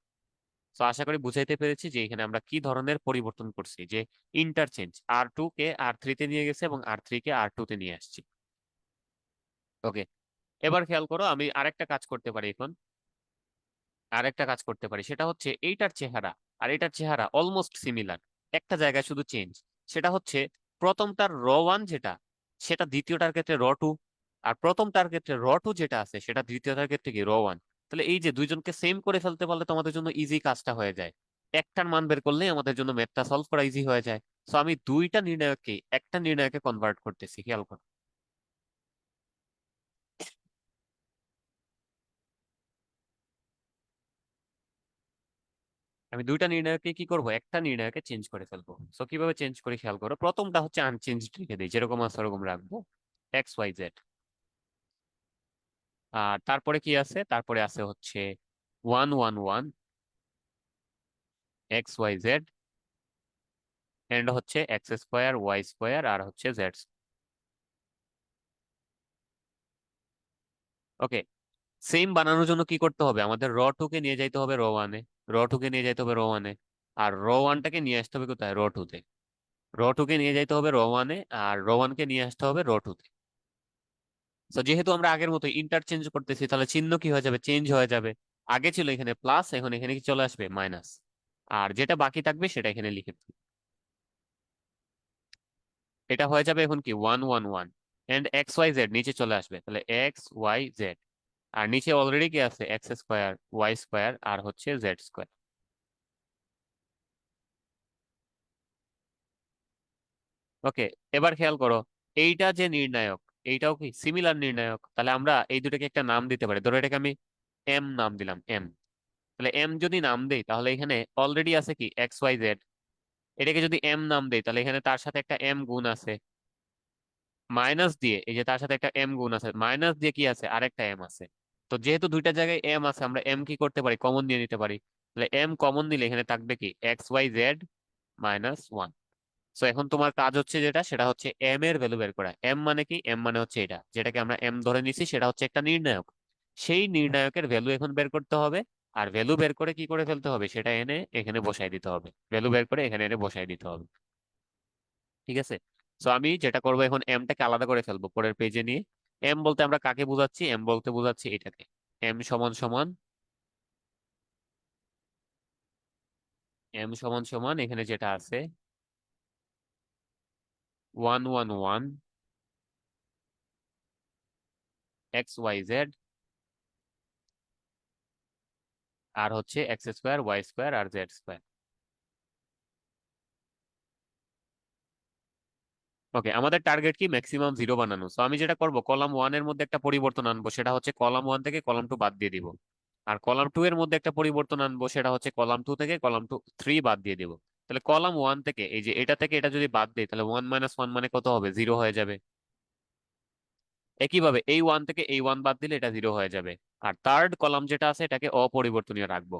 তো আশা করি বুঝাইতে পেরেছি যে এখানে আমরা কি ধরনের পরিবর্তন করছি, যে ইন্টারচেঞ্জ, আর টু কে আর থ্রি তে নিয়ে গেছে এবং আর থ্রি কে আর টু তে নিয়ে আসছি। ওকে, এবার খেয়াল করো আমি আরেকটা কাজ করতে পারি এখন। আরেকটা কাজ করতে পারি, সেটা হচ্ছে এইটার চেহারা আর এটার চেহারা অলমোস্ট সিমিলার, একটা জায়গায় শুধু চেঞ্জ। সেটা হচ্ছে প্রথমটার র 1 যেটা, সেটা দ্বিতীয়টার ক্ষেত্রে র 2, আর প্রথমটার ক্ষেত্রে র 2 যেটা আছে সেটা দ্বিতীয়টার ক্ষেত্রে কি র 1। তাহলে এই যে দুইজনকে সেম করে ফেলতে পারলে তোমাদের জন্য ইজি কাজটা হয়ে যায়, একটার মান বের করলেই আমাদের জন্য ম্যাথটা সলভ করা ইজি হয়ে যায়। সো আমি দুইটা নির্ণায়ককে একটা নির্ণায়কে কনভার্ট করতেছি, খেয়াল করো। আমি দুইটা নির্ণায়ককে কি করব, একটা নির্ণায়কে চেঞ্জ করে ফেলবো। সো কিভাবে চেঞ্জ করি খেয়াল করো, প্রথমটা হচ্ছে আনচেঞ্জড রেখে দিই, যেরকম আছে ওরকম রাখবো, XYZ। আর তারপরে কি আছে, তারপরে আছে হচ্ছে 1 1 1 XYZ, এন্ড হচ্ছে X² Y² আর হচ্ছে Z। ওকে, সেম বানানোর জন্য কি করতে হবে, আমাদের র 2 কে নিয়ে যাইতে হবে র 1-এ, র 2 কে নিয়ে যাইতে হবে র 1-এ, আর র 1টাকে নিয়ে আসতে হবে কোথায়, র 2-তে। র 2 কে নিয়ে যাইতে হবে র 1-এ, আর র 1 কে নিয়ে আসতে হবে র 2-তে। তো যেহেতু আমরা আগের মতো ইন্টারচেঞ্জ করতেছি, তাহলে চিহ্ন কি হয়ে যাবে, চেঞ্জ হয়ে যাবে। আগে ছিল এখানে প্লাস, এখন এখানে কি চলে আসবে, মাইনাস। আর যেটা বাকি থাকবে সেটা এখানে লিখে দিই। এটা হয়ে যাবে এখন কি 1 1 1, এন্ড XYZ নিচে চলে আসবে, তাহলে XYZ। আর নিচে অলরেডি কি আছে, X² Y² আর হচ্ছে Z²। ওকে, এবার খেয়াল করো, এইটা যে নির্ণায়ক, এইটাও কি সিমিলার নির্ণায়ক। তাহলে আমরা এই দুটাকে একটা নাম দিতে পারি, ধরো এটাকে আমি এম নাম দিলাম, এম। তাহলে এম যদি নাম দেই, তাহলে এখানে অলরেডি আছে কি XYZ, এটাকে যদি এম নাম দেই, তাহলে এখানে তার সাথে একটা এম গুণ আছে, মাইনাস দিয়ে, এই যে তার সাথে একটা এম গুণ আছে, মাইনাস দিয়ে কি আছে, আরেকটা এম আছে। তো যেহেতু দুইটা জায়গায় এম আছে, আমরা এম কি করতে পারি, কমন নিয়ে নিতে পারি। তাহলে এম কমন নিলে এখানে থাকবে কি XYZ-1। সো এখন তোমার কাজ হচ্ছে যেটা, সেটা হচ্ছে এম এর ভ্যালু বের করা। এম মানে কি, এম মানে হচ্ছে এটা যেটাকে আমরা এম ধরে নিছি, সেটা হচ্ছে একটা নির্ণায়ক। সেই নির্ণায়কের ভ্যালু এখন বের করতে হবে। আর ভ্যালু বের করে কি করে ফেলতে হবে, সেটা এনে এখানে বসাই দিতে হবে, ভ্যালু বের করে এখানে এনে বসাই দিতে হবে। ঠিক আছে। সো আমি যেটা করবো, এখন এমটাকে আলাদা করে ফেলবো পরের পেজে নিয়ে। এম বলতে আমরা কাকে বোঝাচ্ছি, এম বলতে বোঝাচ্ছি এটাকে। এম সমান সমান, এম সমান সমান এখানে যেটা আছে 1 1 1 XYZ, আর হচ্ছে X² Y² আর Z²। ওকে, আমাদের টার্গেট কি, ম্যাক্সিমাম 0 বানানো। সো আমি যেটা করব, কলাম 1 এর মধ্যে একটা পরিবর্তন আনবো, সেটা হচ্ছে কলাম 1 থেকে কলাম 2 বাদ দিয়ে দিব। আর কলাম 2 এর মধ্যে একটা পরিবর্তন আনবো, সেটা হচ্ছে কলাম 2 থেকে কলাম 3 বাদ দিয়ে দিব। তাহলে কলাম 1 থেকে এই যে এটা থেকে এটা যদি বাদ দিই, তাহলে 1 - 1 মানে কত হবে, 0 হয়ে যাবে। একইভাবে এই 1 থেকে এই 1 বাদ দিলে এটা 0 হয়ে যাবে। আর থার্ড কলাম যেটা আছে এটাকে অপরিবর্তনীয় রাখবো।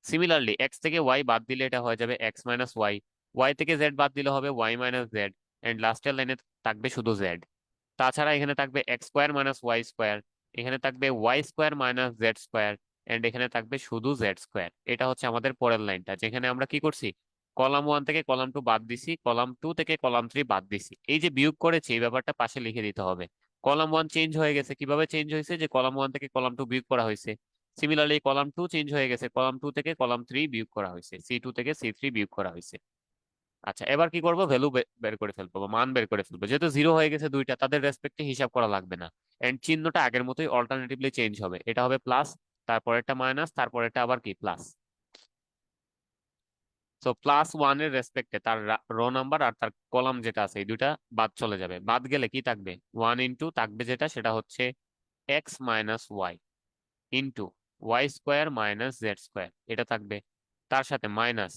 সিমিলারলি এক্স থেকে ওয়াই বাদ দিলে এটা হয়ে যাবে X - Y, ওয়াই থেকে জেড বাদ দিলে হবে Y - Z, এন্ড লাস্টের লাইনে থাকবে শুধু জেড। তাছাড়া এখানে থাকবে X² - Y², এখানে থাকবে Y² - Z², এন্ড এখানে থাকবে শুধু Z²। এটা হচ্ছে আমাদের পরের লাইনটা, যেখানে আমরা কি করছি, কলাম 1 থেকে কলাম 2 বাদ দিছি, কলাম 2 থেকে কলাম 3 বাদ দিছি। এই যে বিয়োগ করেছি, এই ব্যাপারটা পাশে লিখে দিতে হবে। কলাম 1 চেঞ্জ হয়ে গেছে, কিভাবে চেঞ্জ হয়েছে, যে কলাম 1 থেকে কলাম 2 বিয়োগ করা হয়েছে। সিমিলারলি কলাম 2 চেঞ্জ হয়ে গেছে, কলাম 2 থেকে কলাম 3 বিয়োগ করা হয়েছে, C2 থেকে C3 বিয়োগ করা হয়েছে। আচ্ছা, এবার কি করবো, ভ্যালু বের করে ফেলবো বা মান বের করে ফেলবো। যেহেতু 0 হয়ে গেছে দুইটা, তাদের রেসপেক্টে হিসাব করা লাগবে না। এন্ড চিহ্নটা আগের মতোই অল্টারনেটিভলি চেঞ্জ হবে, এটা হবে প্লাস, তারপর একটা মাইনাস, তারপর এটা আবার কি প্লাস। সো +1 এর রেসপেক্টে তার রো নাম্বার আর তার কলাম যেটা আছে, এই দুইটা বাদ চলে যাবে। বাদ গেলে কি থাকবে, 1 থাকবে যেটা, সেটা হচ্ছে X - Y into Y² - Z², এটা থাকবে। তার সাথে মাইনাস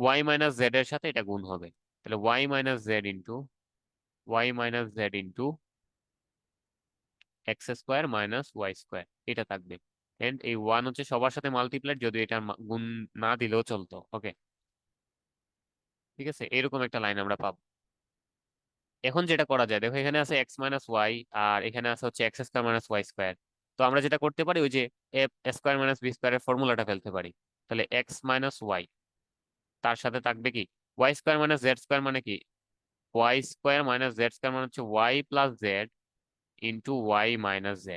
Y - Z এর সাথে এটা গুণ হবে, তাহলে Y - Z into X² - Y², এটা থাকবে। এন্ড এই 1 হচ্ছে সবার সাথে মাল্টিপ্লাইড, যদি এটা গুণ না দিলেও চলতো। ওকে, ঠিক আছে, এরকম একটা লাইন আমরা পাবো। এখন যেটা করা যায়, দেখো এখানে আছে X - Y, আর এখানে আছে হচ্ছে X² - Y²। তো আমরা যেটা করতে পারি, ওই যে A² - B² এর ফর্মুলাটা ফেলতে পারি। তাহলে X - Y, তার সাথে থাকবে কি Y² - Z² মানে কি, Y² - Z² মানে হচ্ছে Y + Z into Y - Z।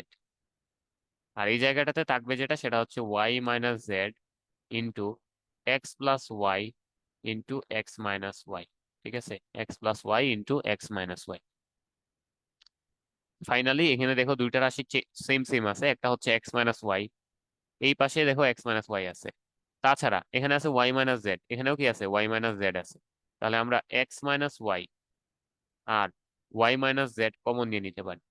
আর এই জায়গাটাতে থাকবে যেটা, সেটা হচ্ছে y minus z into x plus y into x minus y. ঠিক আছে, x plus y into x minus y. Finally এখানে দেখো দুইটা রাশি সেম সেম আছে, একটা হচ্ছে এক্স মাইনাস ওয়াই, এই পাশে দেখো এক্স মাইনাস ওয়াই আছে। তাছাড়া এখানে আছে ওয়াই মাইনাস জেড, এখানেও কি আছে, ওয়াই মাইনাস জেড আছে। তাহলে আমরা এক্স মাইনাস ওয়াই আর ওয়াই মাইনাস জেড কমন নিয়ে নিতে পারি।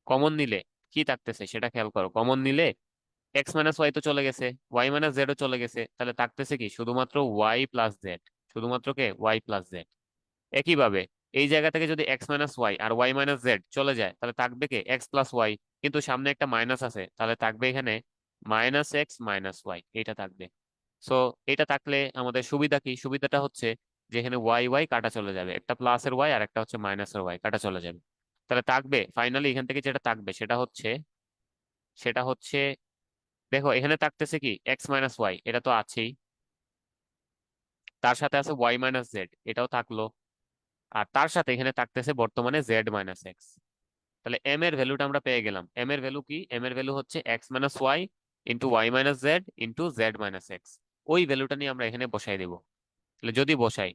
কমন নিলে কি থাকতেছে সেটা খেয়াল করো। কমন নিলে এক্স মাইনাস ওয়াই তো চলে গেছে, ওয়াই মাইনাস জেডও চলে গেছে, তাহলে থাকতেছে কি শুধুমাত্র ওয়াই প্লাস জেড। শুধুমাত্র কে, ওয়াই প্লাস জেড। একইভাবে এই জায়গা থেকে যদি এক্স মাইনাস ওয়াই আর ওয়াই মাইনাস জেড চলে যায়, তাহলে থাকবে কে, এক্স প্লাস ওয়াই। কিন্তু সামনে একটা মাইনাস আছে, তাহলে থাকবে এখানে মাইনাস এক্স মাইনাস ওয়াই, এটা থাকবে। সো এটা থাকলে আমাদের সুবিধা কি, সুবিধাটা হচ্ছে যে এখানে ওয়াই ওয়াই কাটা চলে যাবে, একটা প্লাসের ওয়াই আর একটা হচ্ছে মাইনাসের ওয়াই কাটা চলে যাবে। তাহলে থাকবে ফাইনালি এখান থেকে যেটা থাকবে সেটা হচ্ছে দেখো এখানে থাকতেছে কি এক্স মাইনাস ওয়াই, এটা তো আছেই, তার সাথে আছে ওয়াই মাইনাস জেড, এটাও থাকলো, আর তার সাথে এখানে থাকতেছে বর্তমানে জেড মাইনাস এক্স। তাহলে এম এর ভ্যালুটা আমরা পেয়ে গেলাম। এম এর ভ্যালু কি, এম এর ভ্যালু হচ্ছে x minus y into y minus z into z minus x. ওই ভ্যালুটা নিয়ে আমরা এখানে বসাই দেবো। তাহলে যদি বসাই,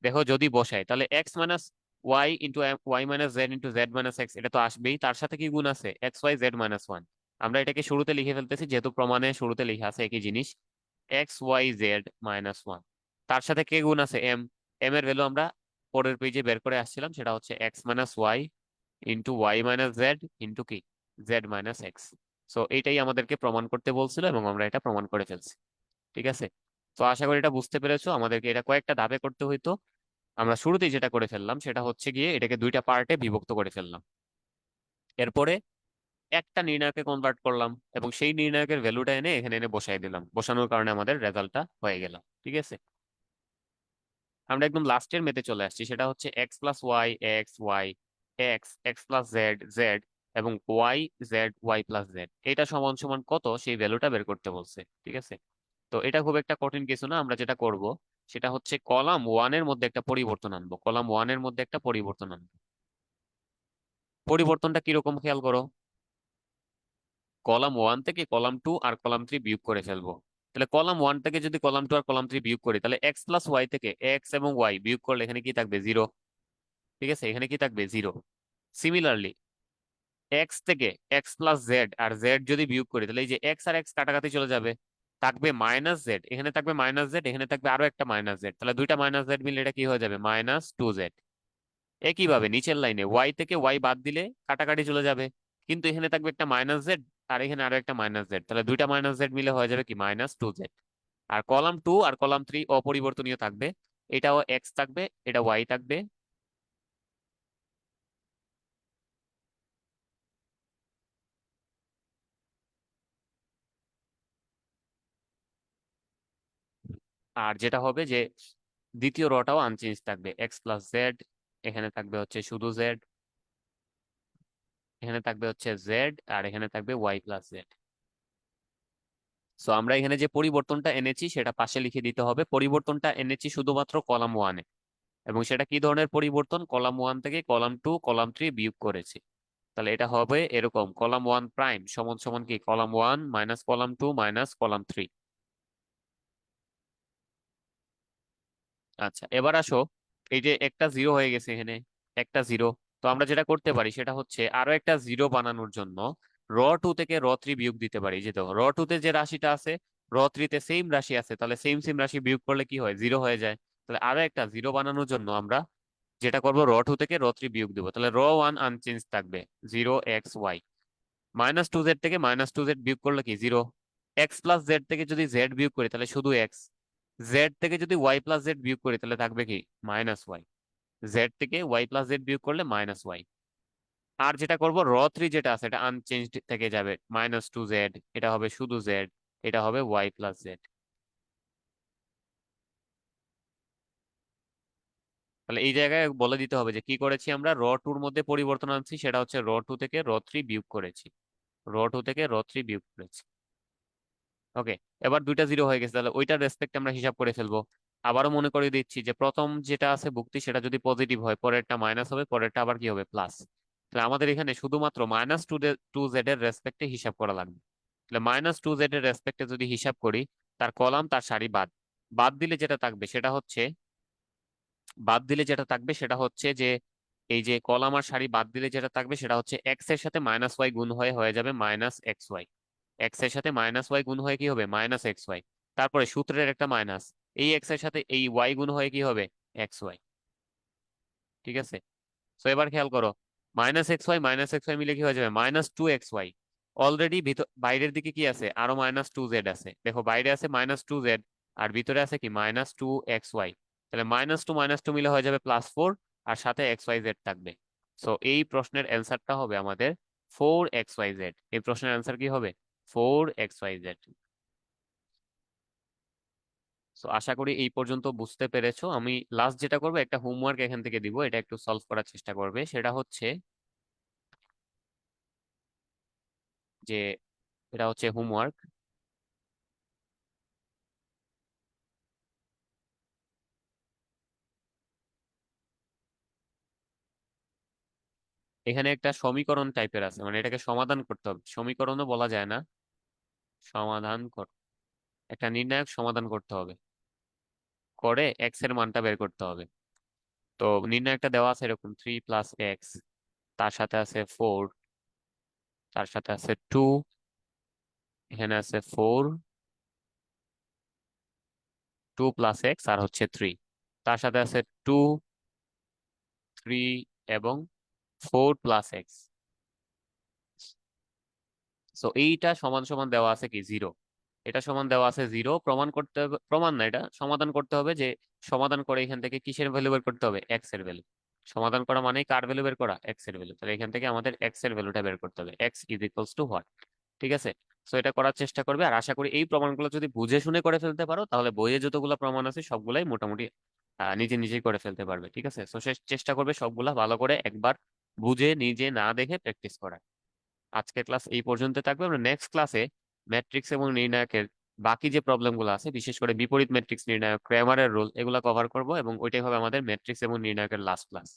দেখো যদি বসাই তাহলে x minus y into y minus z into z minus x, এটা তো আসবেই, তার সাথে কি গুণ আছে, x y z minus one. আমরা এটাকে শুরুতে লিখে ফেলতেছি, যেহেতু প্রমাণে শুরুতে লেখা আছে একই জিনিস, x y z minus one. তার সাথে কে গুণ আছে, এম। এম এর ভ্যালু আমরা পরের পেজে বের করে আসছিলাম, সেটা হচ্ছে x minus y into y minus z into কি, জেড মাইনাস এক্স। সো এইটাই আমাদেরকে প্রমাণ করতে বলছিল এবং আমরা এটা প্রমাণ করে ফেলছি। ঠিক আছে, তো আশা করি এটা বুঝতে পেরেছো। আমাদেরকে এটা কয়েকটা ধাপে করতে হইতো, আমরা শুরুতেই যেটা করে ফেললাম সেটা হচ্ছে গিয়ে এটাকে দুইটা পার্টে বিভক্ত করে ফেললাম। এরপরে একটা নির্ণায়কে কনভার্ট করলাম এবং সেই নির্ণায়কের ভ্যালুটা এনে এখানে এনে বসাই দিলাম, বসানোর কারণে আমাদের রেজাল্টটা হয়ে গেল। ঠিক আছে, আমরা একদম লাস্টের মেতে চলে আসছি, সেটা হচ্ছে X plus Y X Y X X plus Z Z এবং Y Z Y plus Z, এটা সমান সমান কত সেই ভ্যালুটা বের করতে বলছে। ঠিক আছে, তো এটা খুব একটা কঠিন কিছু না। আমরা যেটা করব সেটা হচ্ছে কলাম ওয়ানের মধ্যে একটা পরিবর্তন আনবো, কলাম ওয়ানের মধ্যে একটা পরিবর্তন আনবো। পরিবর্তনটা কিরকম খেয়াল করো, কলাম ওয়ান থেকে কলাম টু আর কলাম থ্রি বিয়োগ করে ফেলবো। তাহলে কলাম ওয়ান থেকে যদি কলাম টু আর কলাম থ্রি বিয়োগ করি, তাহলে এক্স প্লাস ওয়াই থেকে এক্স এবং ওয়াই বিয়োগ করলে এখানে কি থাকবে, জিরো। ঠিক আছে, এখানে কি থাকবে, জিরো। সিমিলারলি এক্স থেকে এক্স প্লাস জেড আর জেড যদি বিয়োগ করি, তাহলে এই যে এক্স আর এক্স কাটাকাটি চলে যাবে, থাকবে মাইনাস জেড, এখানে থাকবে মাইনাস জেড, এখানে থাকবে আরো একটা মাইনাস জেড, তাহলে দুইটা মাইনাস জেড মিলে এটা কি হয়ে যাবে, মাইনাস টু জেড। একইভাবে নিচের লাইনে ওয়াই থেকে ওয়াই বাদ দিলে কাটাকাটি চলে যাবে, কিন্তু এখানে থাকবে একটা মাইনাস জেড আর এখানে আরো একটা মাইনাস জেড, তাহলে দুইটা মাইনাস জেড মিলে হয়ে যাবে কি, মাইনাস টু জেড। আর কলাম টু আর কলাম থ্রি অপরিবর্তনীয় থাকবে, এটাও এক্স থাকবে, এটা ওয়াই থাকবে। আর যেটা হবে যে দ্বিতীয় রটাও আনচেঞ্জ থাকবে, এক্স প্লাস জেড, এখানে থাকবে হচ্ছে শুধু জেড, এখানে থাকবে হচ্ছে জেড, আর এখানে থাকবে ওয়াই প্লাস জেড। সো আমরা এখানে যে পরিবর্তনটা এনেছি সেটা পাশে লিখে দিতে হবে। পরিবর্তনটা এনেছি শুধুমাত্র কলাম ওয়ানে, এবং সেটা কি ধরনের পরিবর্তন, কলাম ওয়ান থেকে কলাম টু কলাম থ্রি বিয়োগ করেছি। তাহলে এটা হবে এরকম, কলাম ওয়ান প্রাইম সমান সমান কি, column one minus column two minus column three. আচ্ছা এবার আসো, এই যে একটা জিরো হয়ে গেছে এখানে, একটা জিরো। তো আমরা যেটা করতে পারি সেটা হচ্ছে আরো একটা জিরো বানানোর জন্য র টু থেকে র থ্রি বিয়োগ দিতে পারি। যে দেখো র টু তে যে রাশিটা আছে, র থ্রি তে সেম রাশি আছে, তাহলে সেম সেম রাশি বিয়োগ করলে কি হয়, জিরো হয়ে যায়। তাহলে আরো একটা জিরো বানানোর জন্য আমরা যেটা করবো, র টু থেকে র থ্রি বিয়োগ দিব, তাহলে র ওয়ান আনচেঞ্জ থাকবে, zero x y. Minus two z থেকে মাইনাস টু জেড বিয়োগ করলে কি, জিরো। এক্স প্লাস জেড থেকে যদি জেড বিয়োগ করি তাহলে শুধু এক্স। জেড থেকে যদি ওয়াই প্লাস জেড বিয়োগ করি তাহলে থাকবে কি, মাইনাস ওয়াই। জেড থেকে ওয়াই প্লাস জেড বিয়োগ করলে মাইনাস ওয়াই। আর যেটা করব, র থ্রি যেটা আছে এটা আনচেঞ্জড থেকে যাবে, মাইনাস টু জেড, এটা হবে শুধু জেড, এটা হবে ওয়াই প্লাস জেড। তাহলে এই জায়গায় বলে দিতে হবে যে কি করেছি আমরা, র টুর মধ্যে পরিবর্তন আনছি, সেটা হচ্ছে র টু থেকে র থ্রি বিয়োগ করেছি, র টু থেকে র থ্রি বিয়োগ করেছি। ওকে, এবার দুইটা জিরো হয়ে গেছে, তাহলে ওইটার রেসপেক্ট আমরা হিসাব করে ফেলবো। আবারও মনে করে দিচ্ছি যে প্রথম যেটা আছে ভুক্তি, সেটা যদি পজিটিভ হয় পরেরটা মাইনাস হবে, পরেরটা আবার কি হবে, প্লাস। তাহলে আমাদের এখানে শুধুমাত্র -2z এর রেসপেক্টে হিসাব করা লাগবে। তাহলে -2z এর রেসপেক্টে যদি হিসাব করি, তার কলাম তার সারি বাদ বাদ দিলে যেটা থাকবে সেটা হচ্ছে যে এই যে কলাম আর সারি বাদ দিলে যেটা থাকবে সেটা হচ্ছে এক্স এর সাথে -y গুণ হয়ে যাবে -xy। এক্স এর সাথে -y গুণ হয়ে কি হবে -xy। তারপরে সূত্রের একটা মাইনাস, এই এক্স এর সাথে এই y গুণ হয়ে কি হবে xy। ঠিক আছে, তো এবার খেয়াল করো, -xy মিলে কি হয়ে যাবে -2xy। অলরেডি বাইরের দিকে কি আছে, আরো -2z আছে, দেখো বাইরে আছে -2z আর ভিতরে আছে কি -2xy। তাহলে -2 মিলে হয়ে যাবে +4, আর সাথে xyz থাকবে। সো এই প্রশ্নের অ্যান্সারটা হবে আমাদের 4xyz। এই প্রশ্নের অ্যান্সার কি হবে 4xyz। সো আশা করি এই পর্যন্ত বুঝতে পেরেছো। আমি লাস্ট যেটা করবো, একটা হোমওয়ার্ক এখান থেকে দিব, এটা একটু সলভ করার চেষ্টা করবে। সেটা হচ্ছে যে এটা হচ্ছে হোমওয়ার্ক। এখানে একটা সমীকরণ টাইপের আছে, মানে এটাকে সমাধান করতে হবে, সমীকরণও বলা যায় না, সমাধান কর, একটা নির্ণায়ক সমাধান করতে হবে, করে এক্স এর মানটা বের করতে হবে। তো নির্ণায়কটা দেওয়া আছে এরকম 3 + x, তার সাথে আছে 4, তার সাথে আছে 2, এখানে আছে 4, 2 + x আর হচ্ছে 3, তার সাথে আছে 2, 3 এবং 4 + x। সো এইটা সমান সমান দেওয়া আছে কি 0। এটা সমান দেওয়া আছে 0, প্রমাণ করতে হবে, প্রমাণ না, এটা সমাধান করতে হবে। যে সমাধান করে এখান থেকে কিসের ভ্যালু বের করতে হবে, এক্স এর ভ্যালু। সমাধান করা মানে কার ভ্যালু বের করা, এক্স এর ভ্যালু। তাহলে এখান থেকে আমাদের এক্স এর ভ্যালুটা বের করতে হবে, x is equals to what. ঠিক আছে, সো এটা করার চেষ্টা করবে। আর আশা করি এই প্রমাণগুলো যদি বুঝে শুনে করে ফেলতে পারো, তাহলে বইয়ে যতগুলো প্রমাণ আছে সবগুলাই মোটামুটি নিজে নিজেই করে ফেলতে পারবে। ঠিক আছে, সো চেষ্টা করবে সবগুলা ভালো করে একবার বুঝে নিজে না দেখে প্র্যাকটিস করার। আজকের ক্লাস এই পর্যন্ত থাকবে। আমরা নেক্সট ক্লাসে ম্যাট্রিক্স এবং নির্ণায়কের বাকি যে প্রবলেমগুলো আছে, বিশেষ করে বিপরীত ম্যাট্রিক্স নির্ণায়ক, ক্র্যামারের রুল, এগুলো কভার করব, এবং ওইটাই হবে আমাদের ম্যাট্রিক্স এবং নির্ণায়কের লাস্ট ক্লাস।